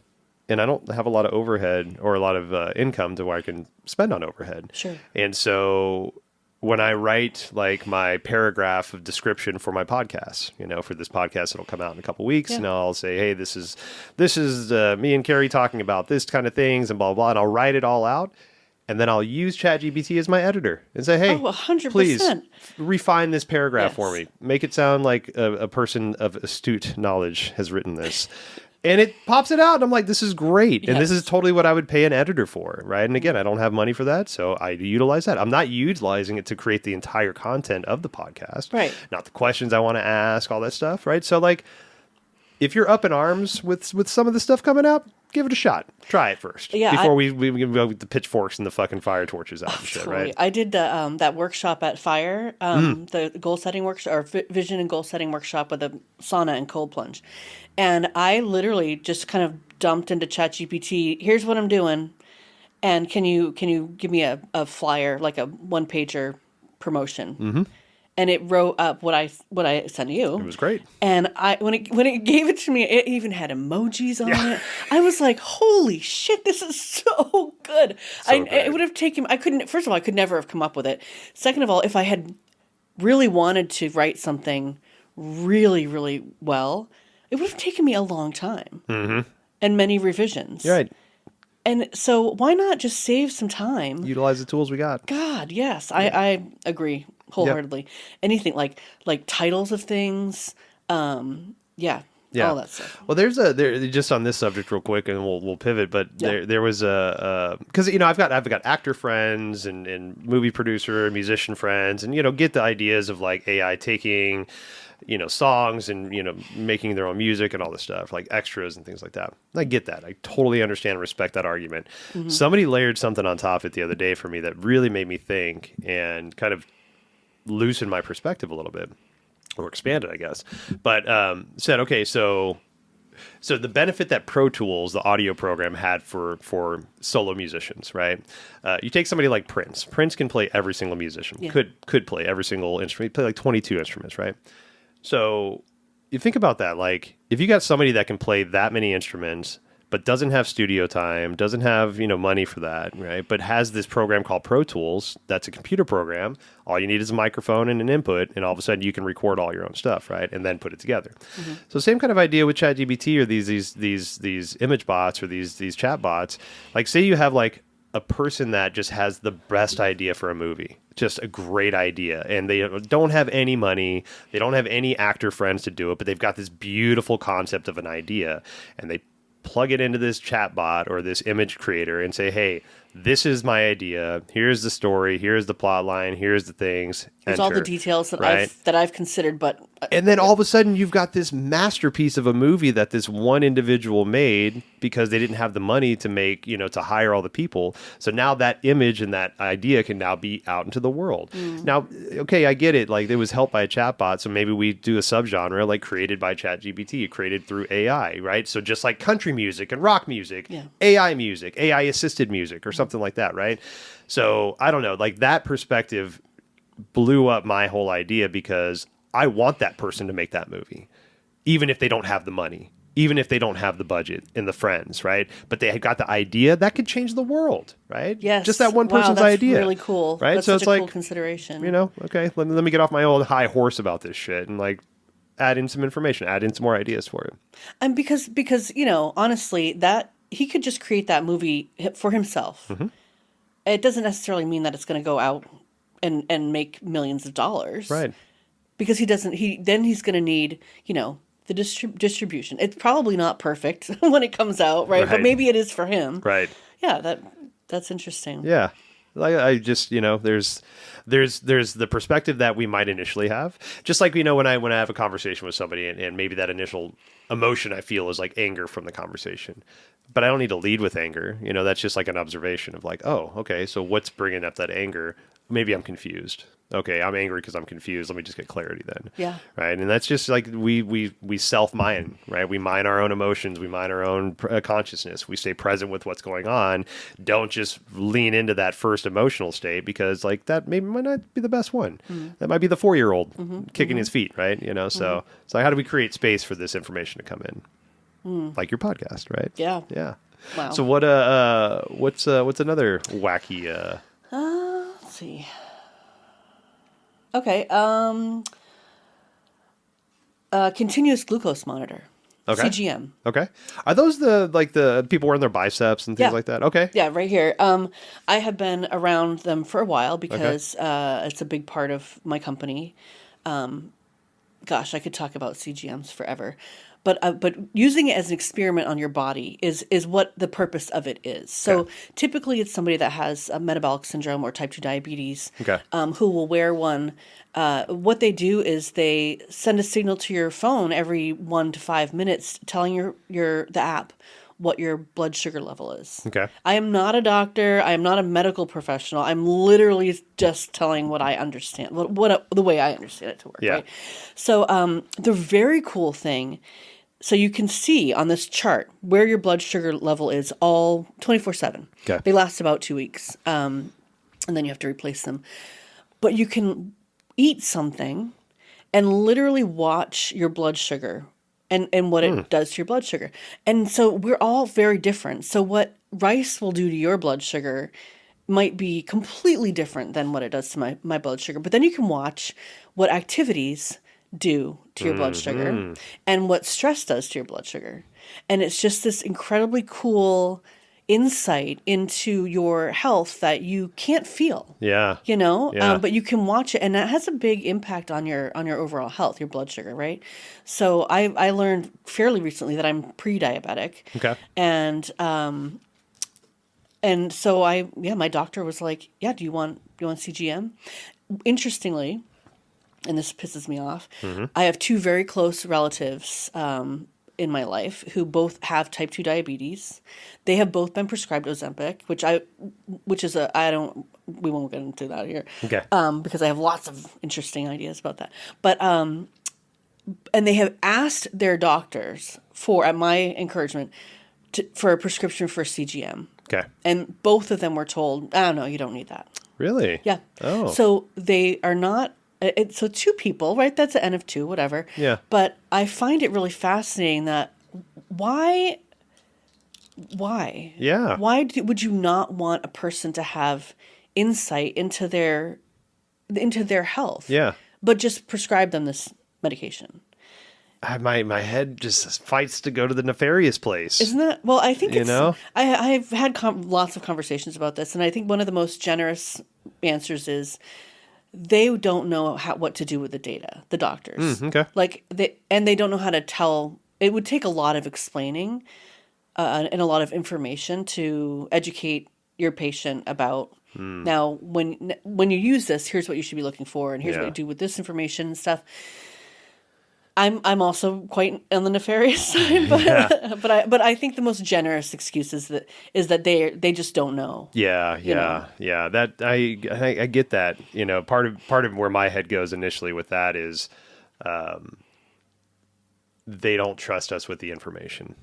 I don't have a lot of overhead or a lot of income to where I can spend on overhead. Sure. And so when I write like my paragraph of description for my podcast, for this podcast that'll come out in a couple weeks, and I'll say, hey, this is me and Carrie talking about this kind of things and blah, blah, and I'll write it all out. And then I'll use ChatGPT as my editor and say, hey, 100%. Please refine this paragraph for me. Make it sound like a person of astute knowledge has written this. And it pops it out. And I'm like, this is great. Yes. And this is totally what I would pay an editor for, right? And again, I don't have money for that, so I utilize that. I'm not utilizing it to create the entire content of the podcast. Right. Not the questions I want to ask, all that stuff, right? So like, if you're up in arms with some of the stuff coming out, give it a shot. Try it first. Yeah, Before we go with the pitchforks and the fucking fire torches out and shit, totally. right? I did the that workshop at Fire, the goal setting workshop or vision and goal setting workshop with a sauna and cold plunge, and I literally just kind of dumped into ChatGPT. Here's what I'm doing, and can you give me a flyer, like a one pager promotion? Mm-hmm. And it wrote up what I sent you. It was great. And when it gave it to me, it even had emojis on it. I was like, "Holy shit, this is so good!" It would have taken. I couldn't. First of all, I could never have come up with it. Second of all, if I had really wanted to write something really, really well, it would have taken me a long time and many revisions. You're right. And so, why not just save some time? Utilize the tools we got. God, yes, I agree wholeheartedly. Yep. Anything like titles of things, all that stuff. Well, there's just on this subject real quick, and we'll pivot. But there was because I've got actor friends and movie producer and musician friends, and get the ideas of like AI taking songs and making their own music and all this stuff, like extras and things like that. I get that. I totally understand and respect that argument. Mm-hmm. Somebody layered something on top of it the other day for me that really made me think and kind of loosen my perspective a little bit, or expand it, I guess. But said, okay, so the benefit that Pro Tools, the audio program, had for solo musicians, right? You take somebody like Prince. Prince can play every single musician. Yeah. Could play every single instrument. He played like 22 instruments, right? So you think about that. Like, if you got somebody that can play that many instruments, but doesn't have studio time, doesn't have, money for that, right? But has this program called Pro Tools, that's a computer program. All you need is a microphone and an input, and all of a sudden you can record all your own stuff, right? And then put it together. Mm-hmm. So same kind of idea with ChatGPT or these image bots or these chat bots. Like, say you have like a person that just has the best idea for a movie, just a great idea, and they don't have any money, they don't have any actor friends to do it, but they've got this beautiful concept of an idea, and they plug it into this chat bot or this image creator and say, hey, this is my idea. Here's the story. Here's the plot line. Here's the things. Here's all the details that I've considered, but and then all of a sudden you've got this masterpiece of a movie that this one individual made because they didn't have the money to make, to hire all the people. So now that image and that idea can now be out into the world. Mm. Now, okay, I get it. Like, it was helped by a chatbot, so maybe we do a subgenre like created by ChatGPT, created through AI, right? So just like country music and rock music, AI music, AI assisted music, or something like that, right? So I don't know, like that perspective blew up my whole idea because I want that person to make that movie, even if they don't have the money, even if they don't have the budget and the friends, right? But they had got the idea that could change the world, right? Yes. Just that one person's that's idea. Really cool. Right? That's so such it's a like, cool consideration. Okay, let me get off my old high horse about this shit and like add in some information, add in some more ideas for you. And because honestly, that he could just create that movie for himself. Mm-hmm. It doesn't necessarily mean that it's going to go out and make millions of dollars. Right. Because he's going to need, the distribution. It's probably not perfect when it comes out, right? But maybe it is for him. Right. Yeah, that's interesting. Yeah. I just, there's the perspective that we might initially have. Just like, when I have a conversation with somebody and maybe that initial emotion I feel is like anger from the conversation. But I don't need to lead with anger. That's just like an observation of like, oh, okay, so what's bringing up that anger? Maybe I'm confused. Okay, I'm angry because I'm confused. Let me just get clarity then. Yeah. Right. And that's just like we self-mine, right? We mine our own emotions. We mine our own consciousness. We stay present with what's going on. Don't just lean into that first emotional state because like that maybe might not be the best one. Mm-hmm. That might be the 4-year-old kicking his feet, right? So it's like, how do we create space for this information to come in? Like your podcast, right? Yeah. Yeah. Wow. So what's another wacky let's see. Okay. Continuous glucose monitor. Okay. CGM. Okay. Are those the people wearing their biceps and things like that? Okay. Yeah, right here. I have been around them for a while because it's a big part of my company. Gosh, I could talk about CGMs forever. But using it as an experiment on your body is what the purpose of it is. So typically it's somebody that has a metabolic syndrome or type 2 diabetes who will wear one. What they do is they send a signal to your phone every 1 to 5 minutes telling the app what your blood sugar level is. Okay. I am not a doctor. I am not a medical professional. I'm literally just telling what I understand, the way I understand it to work. Yeah. Right. So the very cool thing, so you can see on this chart where your blood sugar level is all 24/7. Okay. They last about 2 weeks, and then you have to replace them. But you can eat something and literally watch your blood sugar and what it does to your blood sugar. And so we're all very different. So what rice will do to your blood sugar might be completely different than what it does to my blood sugar. But then you can watch what activities do to your blood sugar and what stress does to your blood sugar. And it's just this incredibly cool insight into your health that you can't feel. Yeah. But you can watch it, and that has a big impact on your overall health, your blood sugar, right? So I learned fairly recently that I'm pre-diabetic. Okay. And so my doctor was like, yeah, do you want CGM? Interestingly, and this pisses me off, I have two very close relatives in my life who both have type 2 diabetes. They have both been prescribed Ozempic, we won't get into that here. Okay. Because I have lots of interesting ideas about that. But, and they have asked their doctors at my encouragement, for a prescription for CGM. Okay. And both of them were told, oh, no, you don't need that. Really? Yeah. Oh. So they are not, so two people, right? That's an N of two, whatever. Yeah. But I find it really fascinating that why? Yeah. Would you not want a person to have insight into their health? Yeah. But just prescribe them this medication. My head just fights to go to the nefarious place. Isn't that? Well, I think it's, know? I've had lots of conversations about this, and I think one of the most generous answers is they don't know what to do with the data, the doctors. Okay. They don't know how to tell. It would take a lot of explaining and a lot of information to educate your patient about. Now, when you use this, here's what you should be looking for, and here's what you do with this information and stuff. I'm also quite on the nefarious side, but I think the most generous excuse is that they just don't know. Yeah. That I get that. Part of where my head goes initially with that is, they don't trust us with the information.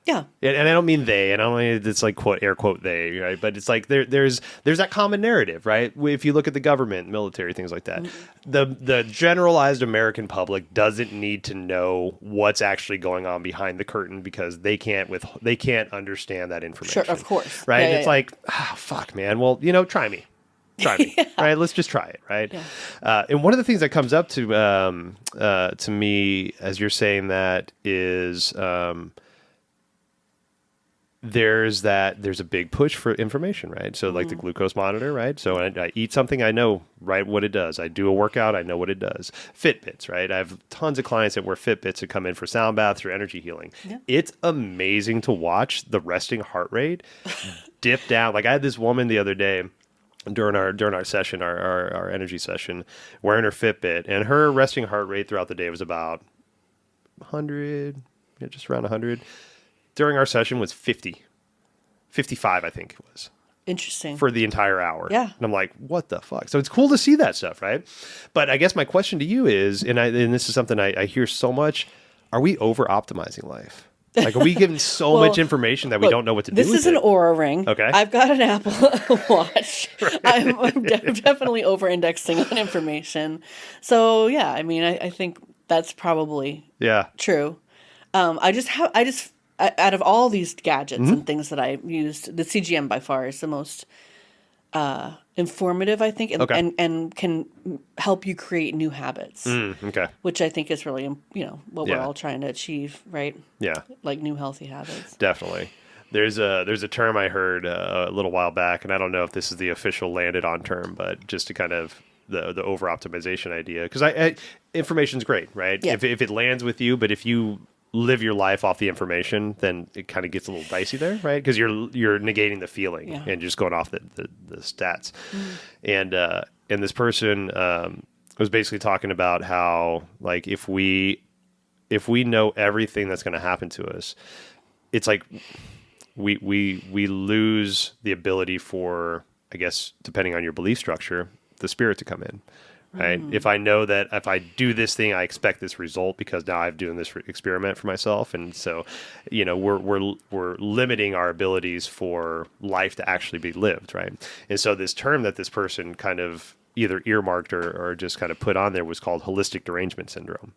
Yeah. And I don't mean they, and I don't mean it's like quote air quote they, right? But it's like there's that common narrative, right? If you look at the government, military, things like that, the generalized American public doesn't need to know what's actually going on behind the curtain because they can't understand that information. Sure, of course. Right? Yeah, it's like, fuck, man. Well, try me. Right? Let's just try it, right? Yeah. And one of the things that comes up to me as you're saying that is. There's a big push for information, right? So like the glucose monitor, right? So I eat something, I know right what it does. I do a workout, I know what it does. Fitbits, right? I have tons of clients that wear Fitbits that come in for sound baths or energy healing. Yeah. It's amazing to watch the resting heart rate dip down. Like I had this woman the other day during our session, our energy session, wearing her Fitbit, and her resting heart rate throughout the day was about 100, just around 100. During our session was 55, I think it was. Interesting. For the entire hour. Yeah. And I'm like, what the fuck? So it's cool to see that stuff, right? But I guess my question to you is, and this is something I hear so much, are we over-optimizing life? Like, are we giving so much information that we don't know what to do with it? This is an Oura Ring. Okay. I've got an Apple Watch. Right. I'm definitely over-indexing on information. So, yeah, I mean, I think that's probably true. Out of all these gadgets and things that I used, the CGM by far is the most informative, I think, and can help you create new habits. Okay. Which I think is really, what we're all trying to achieve, right? Yeah. Like new healthy habits. Definitely. There's a term I heard a little while back, and I don't know if this is the official landed on term, but just to kind of the over optimization idea, because information's great, right? Yeah. If it lands with you, but if you live your life off the information, then it kind of gets a little dicey there, right? Because you're negating the feeling and just going off the stats. And this person was basically talking about how, like, if we know everything that's going to happen to us, it's like we lose the ability for, I guess, depending on your belief structure, the spirit to come in. Right. If I know that if I do this thing, I expect this result because now I'm doing this experiment for myself. And so, we're limiting our abilities for life to actually be lived. Right. And so this term that this person kind of either earmarked or just kind of put on there was called holistic derangement syndrome.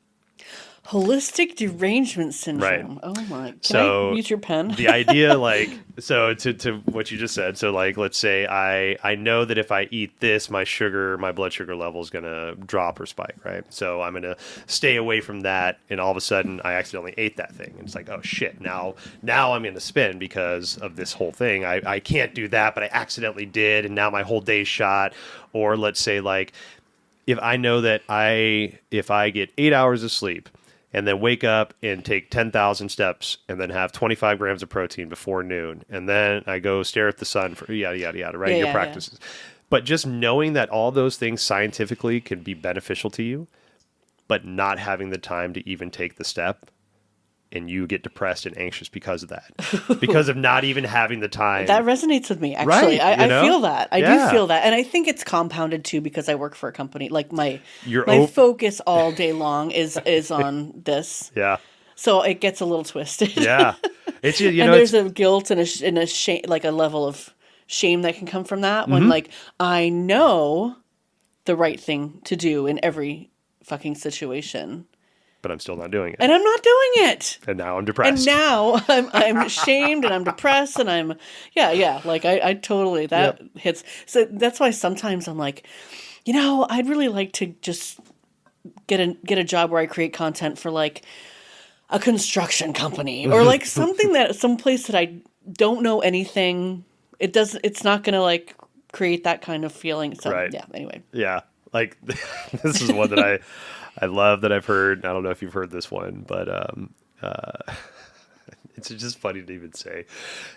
Holistic derangement syndrome. Right. Oh my! Can So I use your pen? The idea, to what you just said. So, let's say I know that if I eat this, my blood sugar level is gonna drop or spike, right? So I'm gonna stay away from that, and all of a sudden I accidentally ate that thing, and it's like, oh shit! Now I'm gonna spin because of this whole thing. I can't do that, but I accidentally did, and now my whole day's shot. Or let's say if I know that if I get 8 hours of sleep and then wake up and take 10,000 steps and then have 25 grams of protein before noon. And then I go stare at the sun for yada, yada, yada, right? Your practices. Yeah. But just knowing that all those things scientifically can be beneficial to you, but not having the time to even take the step, and you get depressed and anxious because of that, because of not even having the time. That resonates with me, actually. Right, I feel that. I do feel that. And I think it's compounded, too, because I work for a company. Like, my focus all day long is on this. Yeah. So it gets a little twisted. Yeah. It's, and there's a guilt and a shame, like a level of shame that can come from that when, I know the right thing to do in every fucking situation. But I'm still not doing it. And I'm not doing it. And now I'm depressed. And now I'm ashamed and I'm depressed and I'm, like I totally, that hits. So that's why sometimes I'm like, I'd really like to just get a job where I create content for like a construction company or like someplace that I don't know anything. It's not going to like create that kind of feeling. So anyway. Yeah. Like this is one that I love that I've heard. I don't know if you've heard this one, but it's just funny to even say.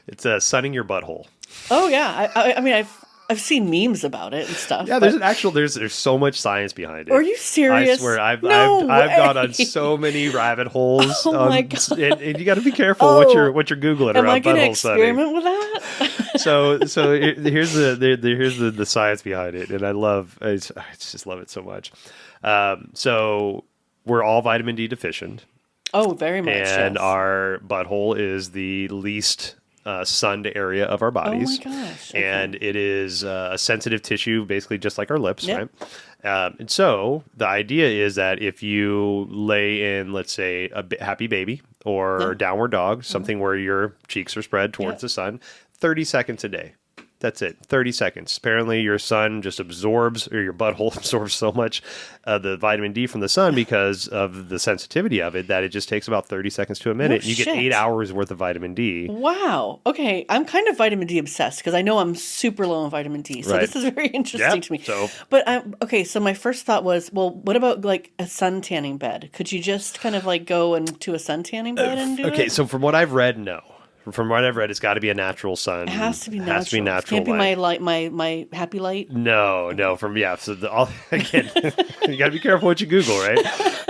It's sunning your butthole. Oh yeah, I mean I've seen memes about it and stuff. Yeah, there's so much science behind it. Are you serious? I swear, I've gone on so many rabbit holes. Oh my God. And you got to be careful what you're googling around. Am I going to experiment with that? So here's the science behind it, and I just love it so much. So we're all vitamin D deficient. Oh, very much. And yes. our butthole is the least sunned area of our bodies. Oh my gosh. Okay. And it is a sensitive tissue, basically just like our lips, right? And so the idea is that if you lay in, let's say, a happy baby or downward dog, something where your cheeks are spread towards the sun, 30 seconds a day. That's it. 30 seconds. Apparently your sun just absorbs, or your butthole absorbs so much of the vitamin D from the sun because of the sensitivity of it that it just takes about 30 seconds to a minute. You get 8 hours worth of vitamin D. Wow. Okay. I'm kind of vitamin D obsessed because I know I'm super low on vitamin D. So this is very interesting to me. But okay. So my first thought was, well, what about like a sun tanning bed? Could you just kind of like go into a sun tanning bed and do it? Okay. So from what I've read, no. From what I've read, it's got to be a natural sun. It has to be natural. It can't be my light, my happy light. No. So again, you got to be careful what you Google, right?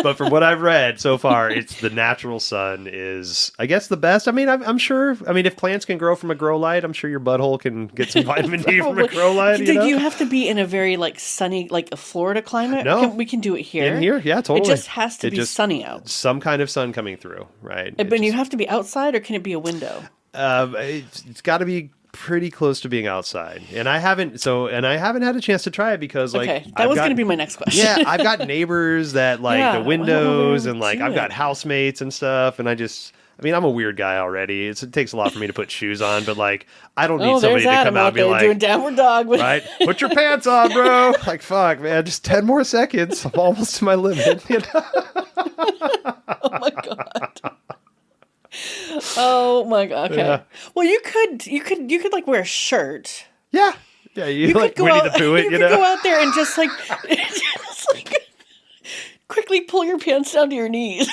But from what I've read so far, it's the natural sun is, I guess, the best. I mean, I'm sure. I mean, if plants can grow from a grow light, I'm sure your butthole can get some vitamin D from a grow light. Do you have to be in a very like sunny, like a Florida climate? No, we can do it here. In here, yeah, totally. It just has to be sunny out. Some kind of sun coming through, right? But you have to be outside, or can it be a window? It's got to be pretty close to being outside, and I haven't had a chance to try it because that was going to be my next question. Yeah, I've got neighbors that like the windows, and like I've got housemates and stuff, and I'm a weird guy already. It takes a lot for me to put shoes on, but like I don't need somebody to come out and be like, doing downward dog, right? Put your pants on, bro. Like fuck, man, just 10 more seconds. I'm almost to my limit. Oh my God. Oh my God. Okay. Yeah. Well, you could like wear a shirt. Yeah. Yeah. You like Winnie the Pooh it, you could go out there and just like quickly pull your pants down to your knees.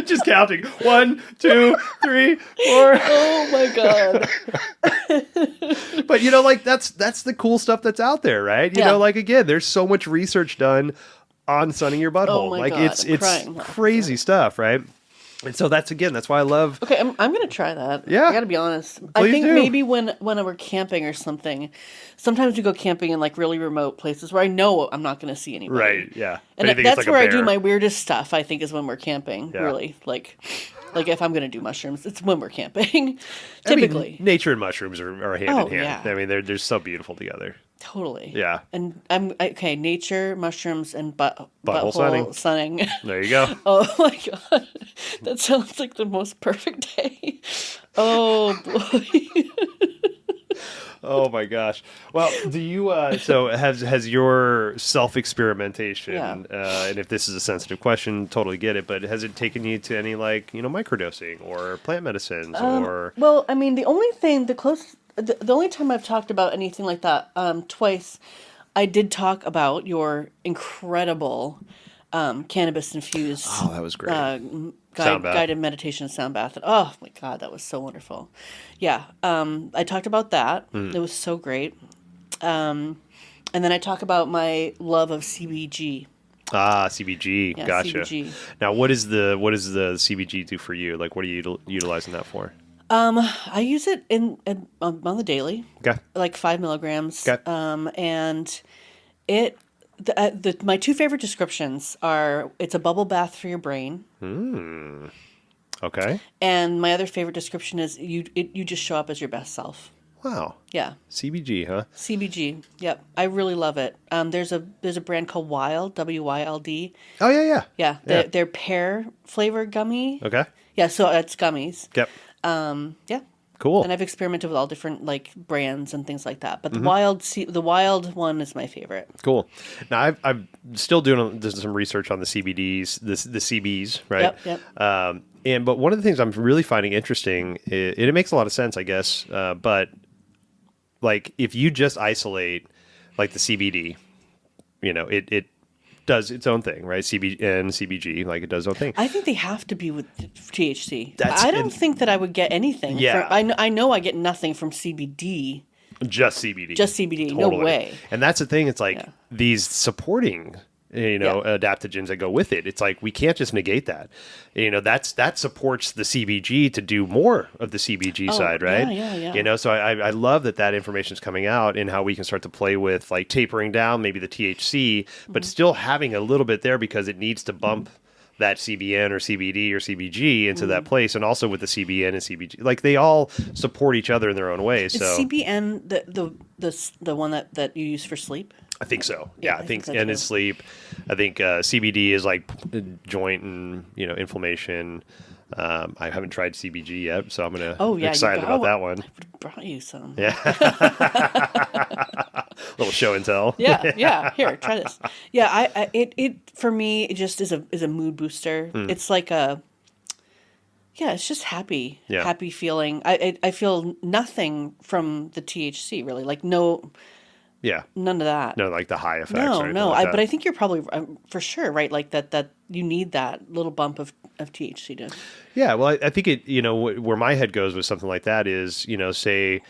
Just counting 1, 2, 3, 4. Oh my God. But like that's the cool stuff that's out there, right? You know, like again, there's so much research done on sunning your butthole. Oh my God. It's crazy stuff, right? And so that's why I love. Okay, I'm gonna try that. Yeah. I gotta be honest. I Please think do. maybe when we're camping or something, sometimes we go camping in like really remote places where I know I'm not gonna see anybody. Right. Yeah. And Anything that's like a where I do bear. my weirdest stuff. I think is when we're camping. Yeah. Really, like if I'm gonna do mushrooms, it's when we're camping. I mean, Typically, nature and mushrooms are hand Oh, in hand. yeah. I mean, they're so beautiful together. totally. Yeah. And okay. Nature, mushrooms, and Butthole sunning. There you go. Oh my god, that sounds like the most perfect day. Oh boy. Oh my gosh. Well, do you? So has your self experimentation? Yeah. And if this is a sensitive question, totally get it. But has it taken you to any microdosing or plant medicines or? Well, I mean, the only time I've talked about anything like that, twice, I did talk about your incredible cannabis infused. Oh, that was great. Sound bath. Guided meditation sound bath. Oh my god, that was so wonderful. Yeah, I talked about that. It was so great. And then I talk about my love of CBG. Ah, CBG. Yeah, Gotcha. CBG. Now, what does the CBG do for you? Like, what are you utilizing that for? I use it on the daily, Okay. like 5 milligrams. Okay. And my two favorite descriptions are it's a bubble bath for your brain. Okay. And my other favorite description is you just show up as your best self. Wow. Yeah. CBG, huh? CBG. Yep. I really love it. There's a brand called Wild, WYLD. Oh yeah. Yeah. Yeah. They're pear flavored gummy. Okay. Yeah, so it's gummies. Yep. Yeah. Cool. And I've experimented with all different like brands and things like that. But the wild one is my favorite. Cool. Now I'm still doing some research on the CBDs, the CBs, right? Yep. But one of the things I'm really finding interesting, it makes a lot of sense, I guess. But like if you just isolate like the CBD, it does its own thing, right? CBG, like it does its own thing. I think they have to be with THC. I don't think that I would get anything. Yeah. I know I get nothing from CBD. Just CBD. Just CBD. Totally. No way. And that's the thing. It's like these supporting, adaptogens that go with it. It's like we can't just negate that. That supports the CBG to do more of the CBG side, right? Yeah. So I love that information is coming out and how we can start to play with like tapering down maybe the THC, but still having a little bit there because it needs to bump that CBN or CBD or CBG into that place, and also with the CBN and CBG, like they all support each other in their own ways. Is So CBN the one that you use for sleep? I think so. Yeah, I think so and too. in sleep. I think CBD is like joint and inflammation. I haven't tried CBG yet, so I'm excited about that one. I would have brought you some. Yeah. Little show and tell. Yeah. Here, try this. Yeah, it for me it just is a mood booster. It's like it's just happy feeling. I feel nothing from the THC really, like no. Yeah. None of that. No, like the high effects. No. Like But I think you're probably for sure right. Like that you need that little bump of THC to. Yeah. Well, I think it. Where my head goes with something like that is say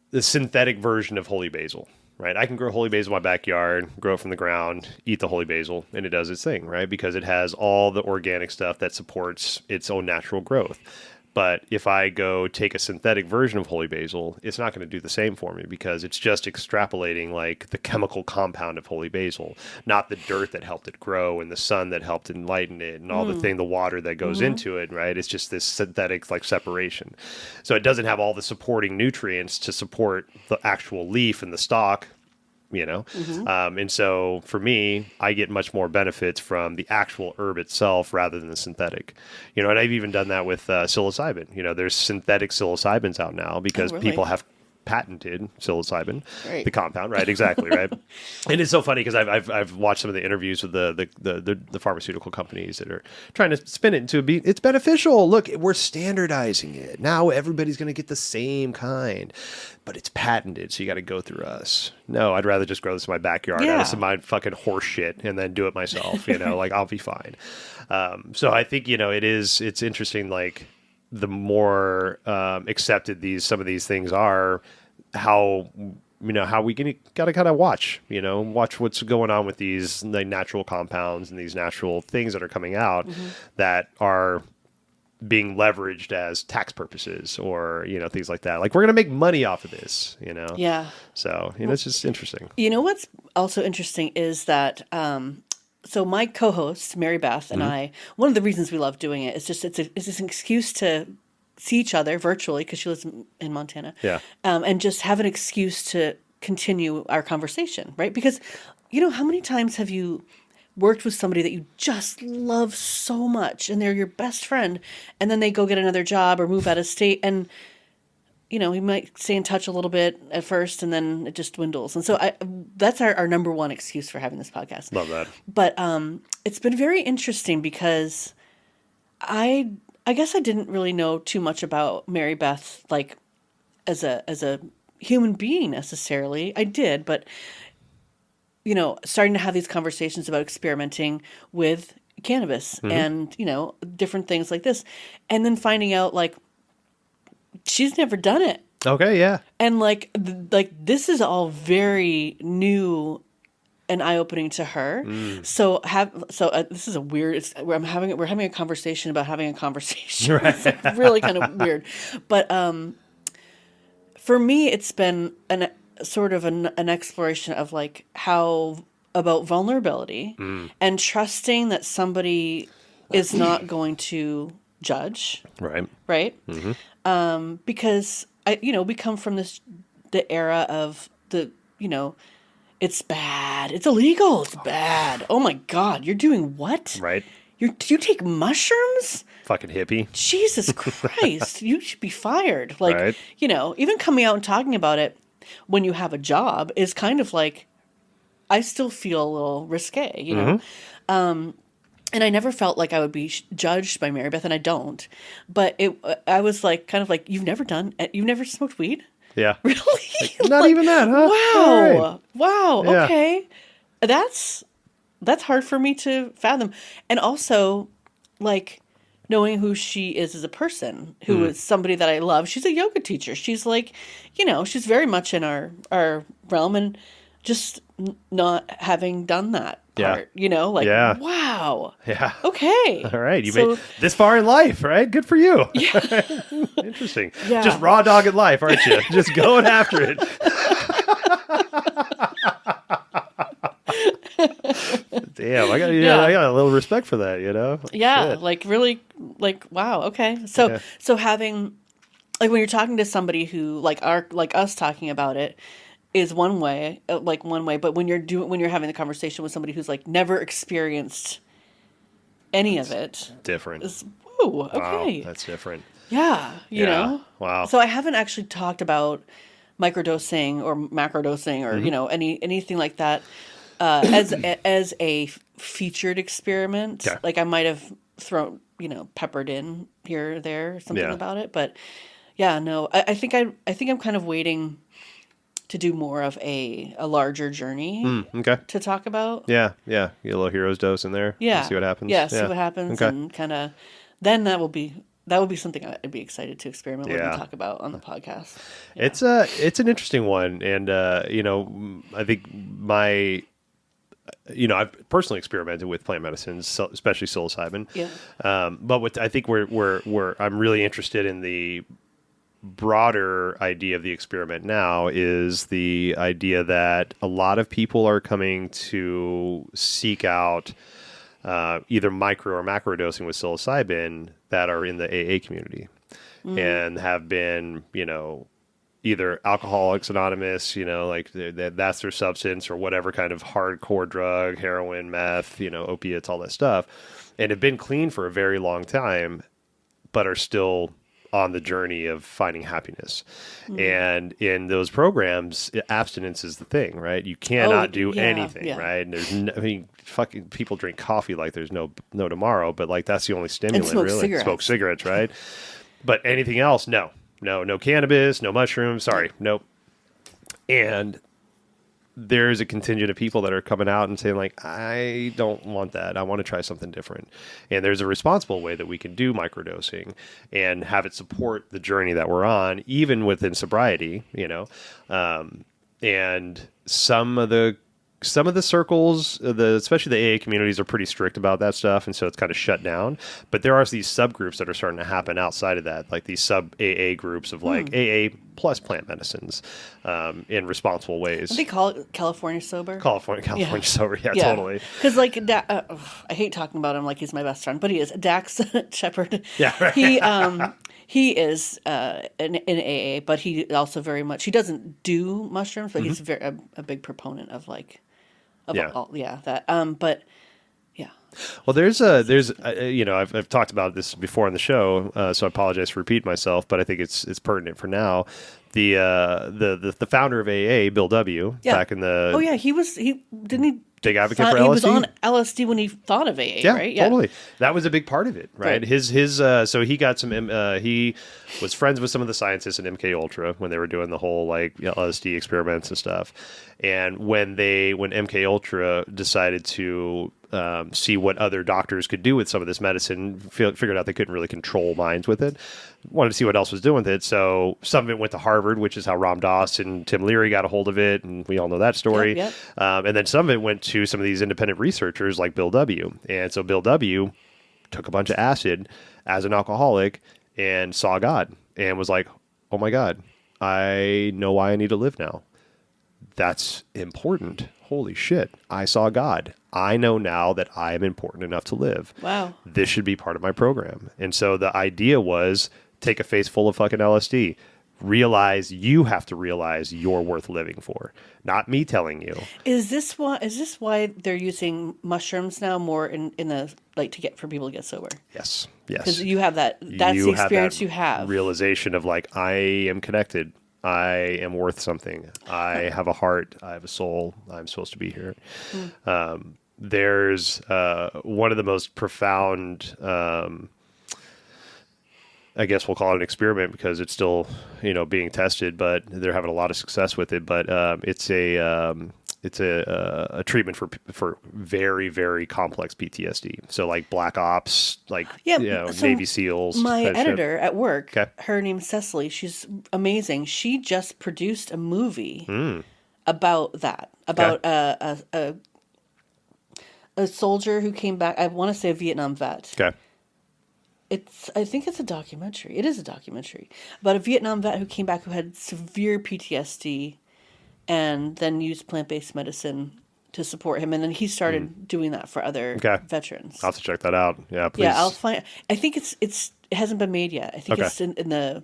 the synthetic version of holy basil. Right, I can grow holy basil in my backyard, grow it from the ground, eat the holy basil, and it does its thing, right? Because it has all the organic stuff that supports its own natural growth. But if I go take a synthetic version of holy basil, it's not going to do the same for me because it's just extrapolating like the chemical compound of holy basil, not the dirt that helped it grow and the sun that helped enlighten it and all the water that goes into it, right? It's just this synthetic like separation. So it doesn't have all the supporting nutrients to support the actual leaf and the stalk. And so for me, I get much more benefits from the actual herb itself rather than the synthetic. And I've even done that with psilocybin. There's synthetic psilocybins out now because people have patented psilocybin, the compound, right? Exactly, right. And it's so funny because I've watched some of the interviews with the pharmaceutical companies that are trying to spin it into it's beneficial. Look, we're standardizing it now. Everybody's going to get the same kind, but it's patented, so you got to go through us. No, I'd rather just grow this in my backyard out of some my fucking horse shit and then do it myself. Like I'll be fine. So I think it's interesting. Like the more accepted some of these things are, how how we got to kind of watch what's going on with these like natural compounds and these natural things that are coming out that are being leveraged as tax purposes or, things like that. Like we're going to make money off of this, Yeah. So, it's just interesting. What's also interesting is that, so my co-host, Mary Beth, and I, one of the reasons we love doing it is just, it's an excuse to see each other virtually because she lives in Montana. Yeah. And just have an excuse to continue our conversation, right? Because, how many times have you worked with somebody that you just love so much and they're your best friend and then they go get another job or move out of state and, we might stay in touch a little bit at first and then it just dwindles. And so that's our number one excuse for having this podcast. Love that. But it's been very interesting because I guess I didn't really know too much about Mary Beth, like as a human being necessarily. I did, but starting to have these conversations about experimenting with cannabis and, different things like this. And then finding out like she's never done it. Okay. Yeah. And like this is all very new and eye-opening to her. So this is a weird, we're having a conversation about having a conversation. Right. It's really kind of weird. But for me, it's been an exploration of like how about vulnerability and trusting that somebody is not going to judge. Right. Right. Because we come from the era of it's bad. It's illegal. It's bad. Oh my God. You're doing what? Right. You take mushrooms? Fucking hippie. Jesus Christ. You should be fired. Like, right. Even coming out and talking about it when you have a job is kind of like, I still feel a little risque, and I never felt like I would be judged by Mary Beth, and I don't. But I was like, kind of like, you've never smoked weed? Yeah. Really? Like, not even that, huh? Wow. Right. Wow. Yeah. Okay. That's hard for me to fathom. And also, like, knowing who she is as a person, who is somebody that I love. She's a yoga teacher. She's like, she's very much in our realm, and just not having done that part, yeah. Wow. Yeah. Okay. All right. You made this far in life, right? Good for you. Yeah. Interesting. Yeah. Just raw dogged life, aren't you? Just going after it. Damn, I got a little respect for that, Yeah. Shit. Like really, like, wow. Okay. So having, like, when you're talking to somebody who like us talking about it, is one way, but when you're having the conversation with somebody who's like never experienced any of it, different. It's, whoa, okay. Wow, that's different. Yeah, you know. Wow. So I haven't actually talked about microdosing or macrodosing or anything like that as a featured experiment. Okay. Like I might have thrown peppered in here or there something about it, but yeah, no. I think I'm kind of waiting to do more of a larger journey to talk about. Yeah. Get a little hero's dose in there. Yeah. See what happens. Yeah, see what happens, okay. and kind of then that will be something I'd be excited to experiment with and talk about on the podcast. Yeah. It's an interesting one, and I think I've personally experimented with plant medicines, especially psilocybin. Yeah. But I think I'm really interested in the broader idea of the experiment now is the idea that a lot of people are coming to seek out either micro or macro dosing with psilocybin that are in the AA community and have been, either Alcoholics Anonymous, like that's their substance or whatever kind of hardcore drug, heroin, meth, opiates, all that stuff, and have been clean for a very long time, but are still on the journey of finding happiness. And in those programs, abstinence is the thing, right? You cannot do anything, right? And there's fucking people drink coffee like there's no tomorrow, but like that's the only stimulant, and smoke really. Cigarettes. Smoke cigarettes, right? But anything else, no cannabis, no mushrooms, sorry, nope. And there's a contingent of people that are coming out and saying like, I don't want that. I want to try something different. And there's a responsible way that we can do microdosing and have it support the journey that we're on, even within sobriety, And some of the circles, especially the AA communities, are pretty strict about that stuff, and so it's kind of shut down. But there are these subgroups that are starting to happen outside of that, like these sub AA groups of like AA plus plant medicines in responsible ways. What do they call it? California sober. California sober, yeah, totally. Because like I hate talking about him like he's my best friend, but he is Dax Shepard. Yeah, right. He is an AA, but he also very much he doesn't do mushrooms, but he's very a big proponent of like. But yeah. Well, there's I've talked about this before on the show, so I apologize for repeating myself, but I think it's pertinent for now. The founder of AA, Bill W. Back in the he big advocate for LSD. He was on LSD when he thought of AA, right? Yeah, totally. That was a big part of it, right? So he got some. He was friends with some of the scientists at MK Ultra when they were doing the whole like LSD experiments and stuff. And when MK Ultra decided to see what other doctors could do with some of this medicine, figured out they couldn't really control minds with it. Wanted to see what else was doing with it. So some of it went to Harvard, which is how Ram Dass and Tim Leary got a hold of it, and we all know that story. Yep. And then some of it went to some of these independent researchers like Bill W. And so Bill W. took a bunch of acid as an alcoholic and saw God and was like, oh my God, I know why I need to live now. That's important. Holy shit. I saw God. I know now that I am important enough to live. Wow. This should be part of my program. And so the idea was take a face full of fucking LSD. You have to realize you're worth living for, not me telling you. Is this why they're using mushrooms now more in the like to get for people to get sober? Yes. Because you have that's the experience you have. Realization of like, I am connected. I am worth something. I have a heart. I have a soul. I'm supposed to be here. There's one of the most profound, I guess we'll call it an experiment because it's still, being tested, but they're having a lot of success with it. But it's a treatment for very, very complex PTSD. So like Black Ops, like Navy SEALs. My editor at work, her name's Cecily. She's amazing. She just produced a movie about that, about a soldier who came back. I want to say a Vietnam vet. Okay. I think it's a documentary. It is a documentary about a Vietnam vet who came back who had severe PTSD and then used plant-based medicine to support him. And then he started doing that for other veterans. I'll have to check that out. Yeah, please. Yeah, I'll find. I think it hasn't been made yet. I think it's in the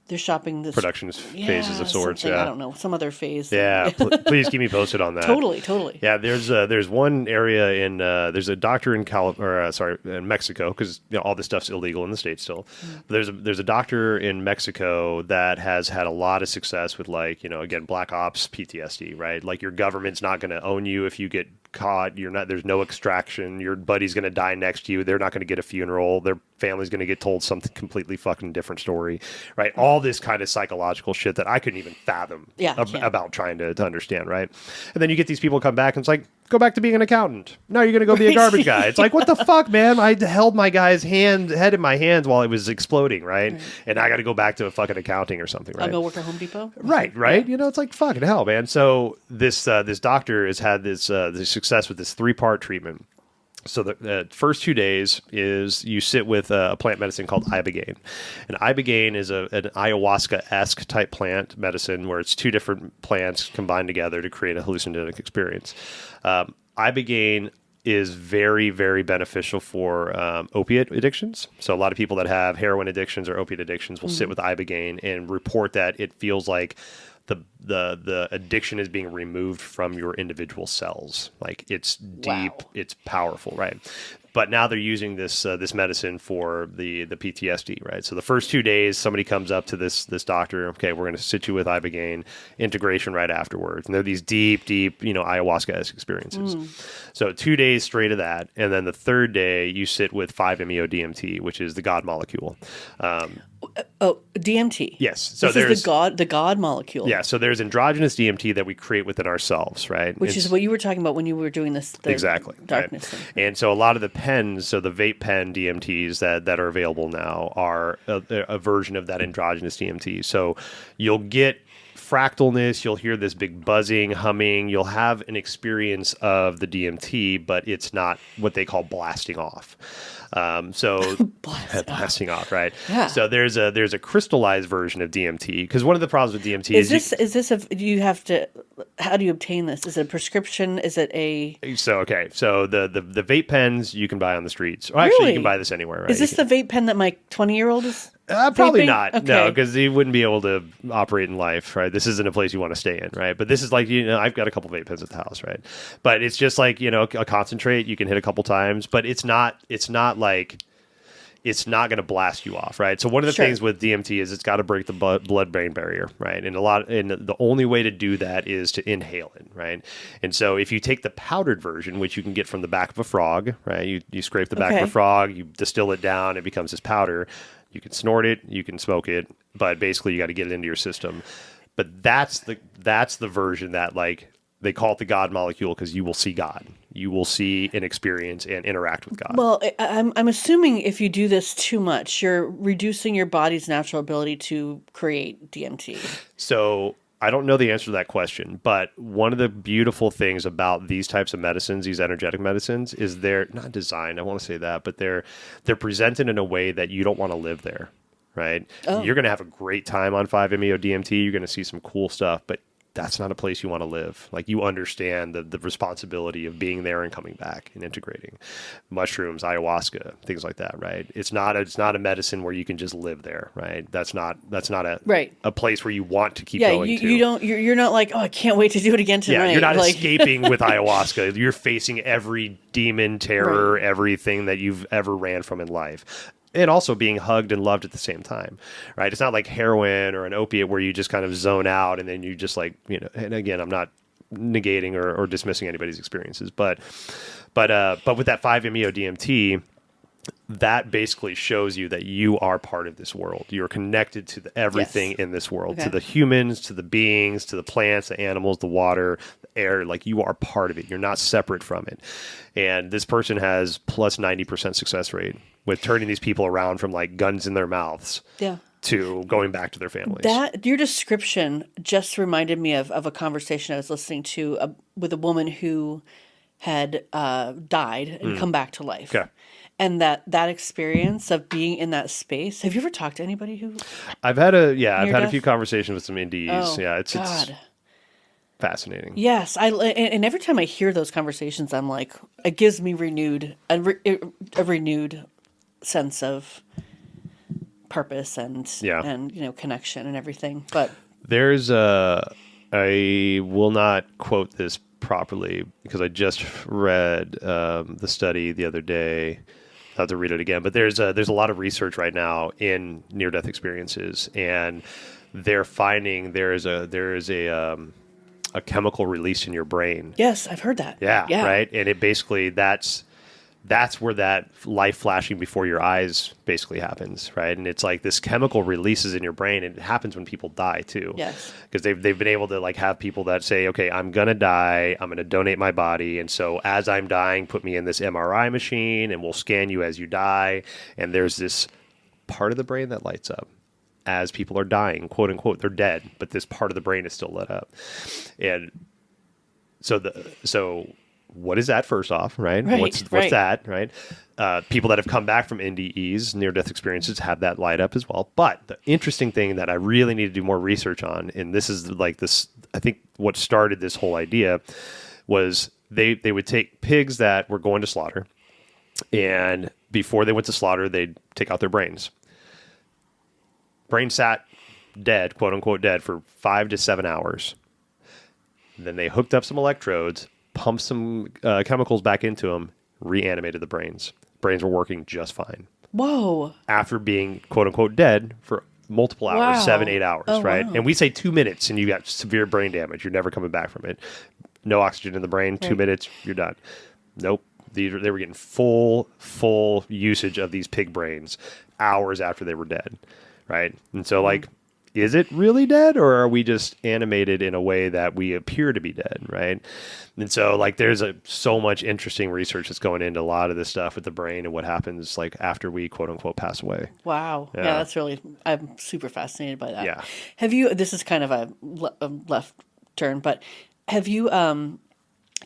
they're shopping this production phases of sorts. I don't know, some other phase. Yeah, please keep me posted on that. Totally. Yeah, there's one area in there's a doctor in in Mexico, because all this stuff's illegal in the States still. But there's a doctor in Mexico that has had a lot of success with again, Black Ops PTSD, right? Like your government's not going to own you if you get caught. There's no extraction. Your buddy's going to die next to you. They're not going to get a funeral. Their family's going to get told something completely fucking different story, right? All this kind of psychological shit that I couldn't even fathom about trying to understand, right? And then you get these people come back and it's like, go back to being an accountant. Now you're going to go be a garbage guy. It's like, what the fuck, man? I held my guy's head in my hands while it was exploding, right? And I got to go back to a fucking accounting or something, right? I'll go work at Home Depot. Right. Yeah. It's like fucking hell, man. So this doctor has had this success with this 3-part treatment. So the first 2 days is you sit with a plant medicine called ibogaine. And ibogaine is an ayahuasca-esque type plant medicine where it's 2 different plants combined together to create a hallucinogenic experience. Ibogaine is very, very beneficial for opiate addictions. So a lot of people that have heroin addictions or opiate addictions will sit with ibogaine and report that it feels like the addiction is being removed from your individual cells. Like it's deep, it's powerful, right? But now they're using this medicine for the PTSD, right? So the first 2 days, somebody comes up to this doctor. Okay, we're going to sit you with ibogaine, integration right afterwards, and they're these deep, ayahuasca-esque experiences. So 2 days straight of that, and then the third day you sit with 5-MeO-DMT, which is the God molecule. DMT. Yes. So this is the God molecule. Yeah. So there's endogenous DMT that we create within ourselves, right? Which is what you were talking about when you were doing this. Exactly. Darkness right. And so a lot of the pens, so the vape pen DMTs that are available now are a version of that endogenous DMT. So you'll get fractalness. You'll hear this big buzzing, humming. You'll have an experience of the DMT, but it's not what they call blasting off. Blasting off, right? Yeah. So there's a crystallized version of DMT, because one of the problems with DMT how do you obtain this? Is it a prescription? Is it a... So the vape pens you can buy on the streets. Or actually, you can buy this anywhere, right? Is this the vape pen that my 20-year-old is probably vaping? not. Okay. No, because he wouldn't be able to operate in life, right? This isn't a place you want to stay in, right? But this is like, I've got a couple vape pens at the house, right? But it's just like, a concentrate you can hit a couple times, but it's not like... It's not going to blast you off, right? So one of the things with DMT is it's got to break the blood-brain barrier, right? And the only way to do that is to inhale it, right? And so if you take the powdered version, which you can get from the back of a frog, right? You scrape the back of a frog, you distill it down, it becomes this powder. You can snort it, you can smoke it, but basically you got to get it into your system. But that's the version that, like, they call it the God molecule, because you will see God. You will see and experience and interact with God. Well, I'm assuming if you do this too much, you're reducing your body's natural ability to create DMT. So I don't know the answer to that question, but one of the beautiful things about these types of medicines, these energetic medicines, is they're not designed, I want to say that, but they're presented in a way that you don't want to live there, right? Oh. You're going to have a great time on 5-MeO-DMT. You're going to see some cool stuff, but that's not a place you want to live. Like, you understand the responsibility of being there and coming back and integrating. Mushrooms, ayahuasca, things like that, right? It's not a medicine where you can just live there, right? That's not a place where you want to keep going to. You're not like, oh, I can't wait to do it again tonight. Yeah, you're not escaping with ayahuasca. You're facing every demon, terror, everything that you've ever ran from in life. And also being hugged and loved at the same time, right? It's not like heroin or an opiate where you just kind of zone out and then you just like, and again, I'm not negating or dismissing anybody's experiences, but with that 5-MeO-DMT, that basically shows you that you are part of this world. You're connected to everything in this world, to the humans, to the beings, to the plants, the animals, the water, the air. Like, you are part of it. You're not separate from it. And this person has plus 90% success rate with turning these people around from like guns in their mouths to going back to their families. That your description just reminded me of a conversation I was listening to with a woman who had died and come back to life. Okay. And that experience of being in that space. Have you ever talked to anybody who? I've had a few conversations with some indies. Oh, yeah, it's fascinating. Yes, and every time I hear those conversations, I'm like, it gives me a renewed sense of purpose and connection and everything. But there's I will not quote this properly because I just read the study the other day. I have to read it again, but there's a lot of research right now in near-death experiences, and they're finding there is a chemical release in your brain. Yes, I've heard that. Yeah. Right, and it basically that's where that life flashing before your eyes basically happens, right? And it's like this chemical releases in your brain, and it happens when people die too. Yes, because they've been able to like have people that say, okay, I'm gonna die, I'm gonna donate my body, and so as I'm dying, put me in this MRI machine, and we'll scan you as you die. And there's this part of the brain that lights up as people are dying, quote unquote, they're dead, but this part of the brain is still lit up. And so what is that, first off, right? What's that, right? People that have come back from NDEs, near-death experiences, have that light up as well. But the interesting thing that I really need to do more research on, and this is like this, I think what started this whole idea, was they would take pigs that were going to slaughter, and before they went to slaughter, they'd take out their brains. Brain sat dead, quote unquote dead, for 5 to 7 hours. Then they hooked up some electrodes, pumped some chemicals back into them, reanimated the brains. Brains were working just fine. Whoa. After being, quote unquote, dead for multiple hours, 7, 8 hours, right? Wow. And we say 2 minutes and you got severe brain damage. You're never coming back from it. No oxygen in the brain, 2 minutes, you're done. Nope. They were getting full usage of these pig brains hours after they were dead, right? And so, like, is it really dead, or are we just animated in a way that we appear to be dead, right? And so like there's so much interesting research that's going into a lot of this stuff with the brain and what happens like after we quote unquote pass away. Wow. Yeah, that's really, I'm super fascinated by that. Yeah. Have you, this is kind of a left turn, but have you, do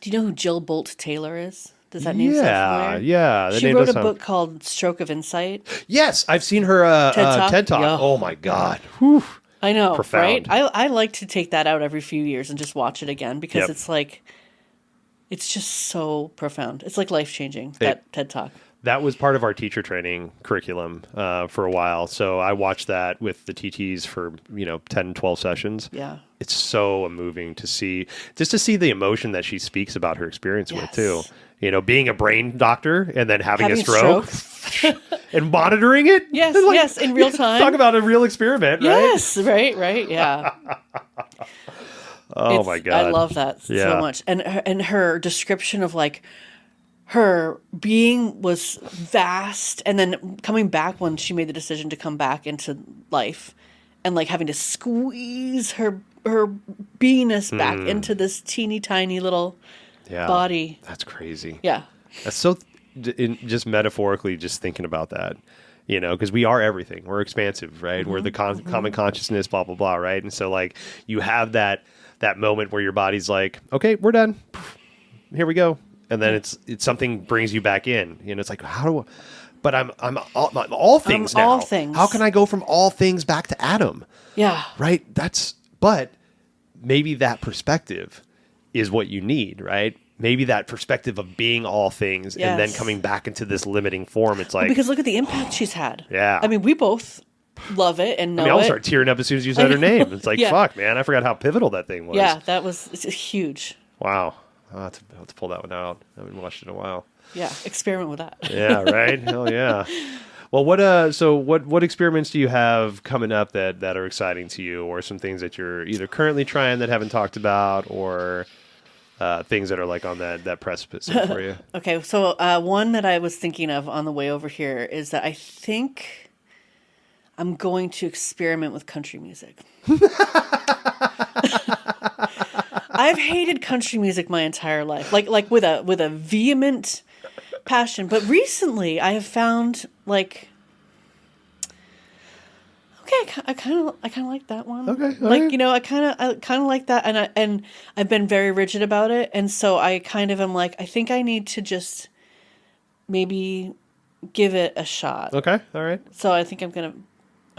you know who Jill Bolt Taylor is? Does that name sound familiar? Yeah. That She name wrote does a sound- book called Stroke of Insight. Yes, I've seen her TED Talk. Yeah. Oh my God. Whew. I know, Profound. right? I like to take that out every few years and just watch it again because Yep. it's like, it's just so profound. It's like life-changing, that TED Talk. That was part of our teacher training curriculum for a while. So I watched that with the TTs for, 10, 12 sessions. Yeah. It's so moving to see, just to see the emotion that she speaks about her experience with too. Being a brain doctor and then having a stroke and monitoring it. Yes, like, yes, in real time. Talk about a real experiment, right? Yes, right, yeah. Oh my God. I love that so much. And her description of like her being was vast, and then coming back when she made the decision to come back into life, and like having to squeeze her beingness back into this teeny tiny little body. That's crazy. Yeah. That's so, just metaphorically, just thinking about that, because we are everything. We're expansive, right? We're the common consciousness, blah, blah, blah, right? And so like you have that moment where your body's like, okay, we're done. Here we go. And then it's something brings you back in. It's like, but I'm all things now. All things. How can I go from all things back to Adam? Yeah. Right? But maybe that perspective is what you need, right? Maybe that perspective of being all things and then coming back into this limiting form. It's like, because look at the impact she's had. Yeah. I mean, we both love it and know I almost start tearing up as soon as you said her name. It's like, fuck, man, I forgot how pivotal that thing was. Yeah, it's huge. Wow. I'll have to pull that one out. I haven't watched it in a while. Yeah, experiment with that. Yeah, right? Hell yeah. Well, what experiments do you have coming up that are exciting to you, or some things that you're either currently trying that haven't talked about, or things that are like on that precipice for you? Okay, so one that I was thinking of on the way over here is that I think I'm going to experiment with country music. I've hated country music my entire life, like with a vehement passion. But recently, I have found like, okay, I kind of like that one. Okay, like right. I kind of like that, and I've been very rigid about it, and so I kind of am like, I think I need to just maybe give it a shot. Okay, all right. So I think I'm gonna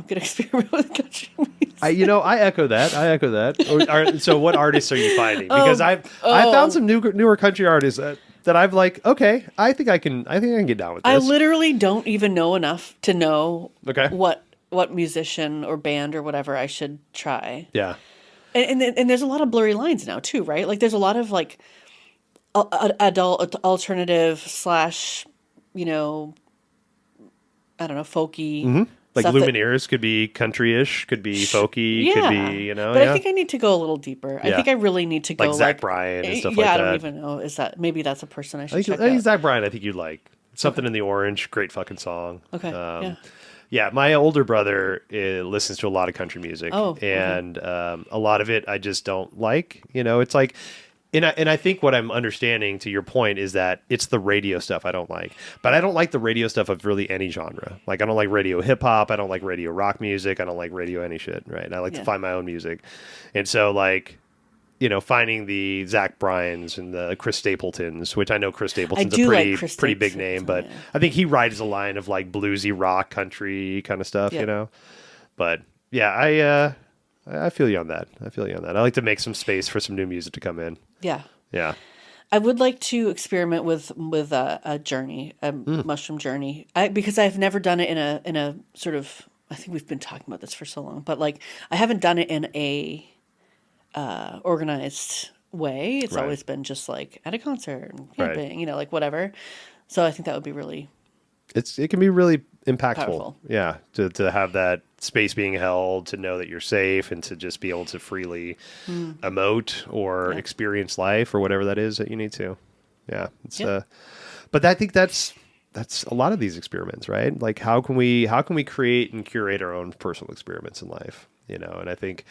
experiment with country music. I echo that. So what artists are you finding? Because I found some newer country artists that I've like, okay, I think I can get down with this. I literally don't even know enough to know Okay. what musician or band or whatever I should try. Yeah. And there's a lot of blurry lines now too, right? Like there's a lot of like adult alternative / I don't know, folky. Like stuff that- Lumineers could be country-ish, could be folky, Yeah. could be, But I think I need to go a little deeper. I Yeah. think I really need to go Like Zach Bryan and stuff yeah, like I that. don't even know. Maybe that's a person I should I check think out. Zach Bryan, I think you'd like. Something in the Orange, great fucking song. Okay, yeah. Yeah, my older brother listens to a lot of country music. Oh, okay. And a lot of it I just don't like. It's like, and I think what I'm understanding to your point is that it's the radio stuff I don't like. But I don't like the radio stuff of really any genre. Like I don't like radio hip hop. I don't like radio rock music. I don't like radio any shit, right? I like to find my own music. And so like, finding the Zach Bryans and the Chris Stapletons, which I know Chris Stapleton's a pretty big name, but I think he rides a line of like bluesy rock, country kind of stuff, But yeah, I feel you on that. I like to make some space for some new music to come in. Yeah. Yeah. I would like to experiment with a journey, a mushroom journey, because I've never done it in a sort of. I think we've been talking about this for so long, but like I haven't done it in a organized way. It's always been just like at a concert and camping, like whatever. So I think that would be really. It can be really impactful. Powerful. Yeah, to have that space being held, to know that you're safe, and to just be able to freely emote or experience life or whatever that is that you need to. Yeah, but I think that's a lot of these experiments, right? Like how can we create and curate our own personal experiments in life? And I think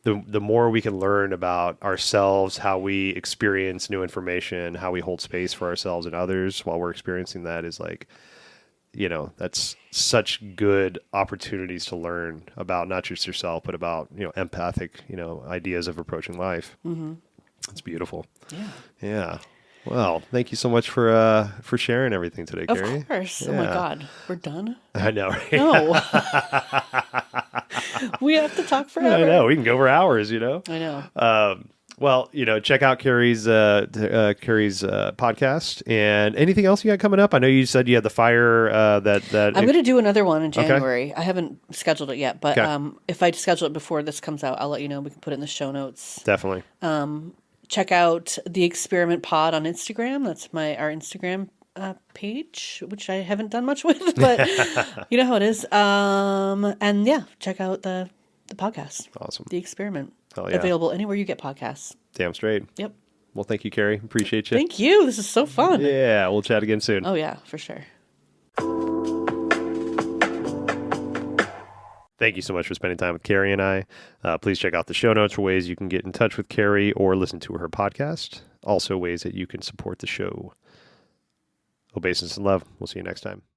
the more we can learn about ourselves, how we experience new information, how we hold space for ourselves and others while we're experiencing that is like, that's such good opportunities to learn about not just yourself, but about, empathic, ideas of approaching life. Mm-hmm. It's beautiful. Yeah. Yeah. Well, thank you so much for sharing everything today, Carrie. Of course. Yeah. Oh my God. We're done? I know, right? No. We have to talk forever. I know. We can go for hours, I know. Well, check out Carrie's podcast and anything else you got coming up. I know you said you had the fire that I'm going to do another one in January. Okay. I haven't scheduled it yet, but if I schedule it before this comes out, I'll let you know. We can put it in the show notes. Definitely. Check out the Experiment Pod on Instagram. That's our Instagram page, which I haven't done much with, but you know how it is. And yeah, check out the podcast. Awesome. The Experiment. Oh, yeah. Available anywhere you get podcasts. Damn straight. Yep. Well, thank you, Carrie. Appreciate you. Thank you. This is so fun. Yeah, we'll chat again soon. Oh, yeah, for sure. Thank you so much for spending time with Carrie and I. Please check out the show notes for ways you can get in touch with Carrie or listen to her podcast. Also, ways that you can support the show. Obeisance and love. We'll see you next time.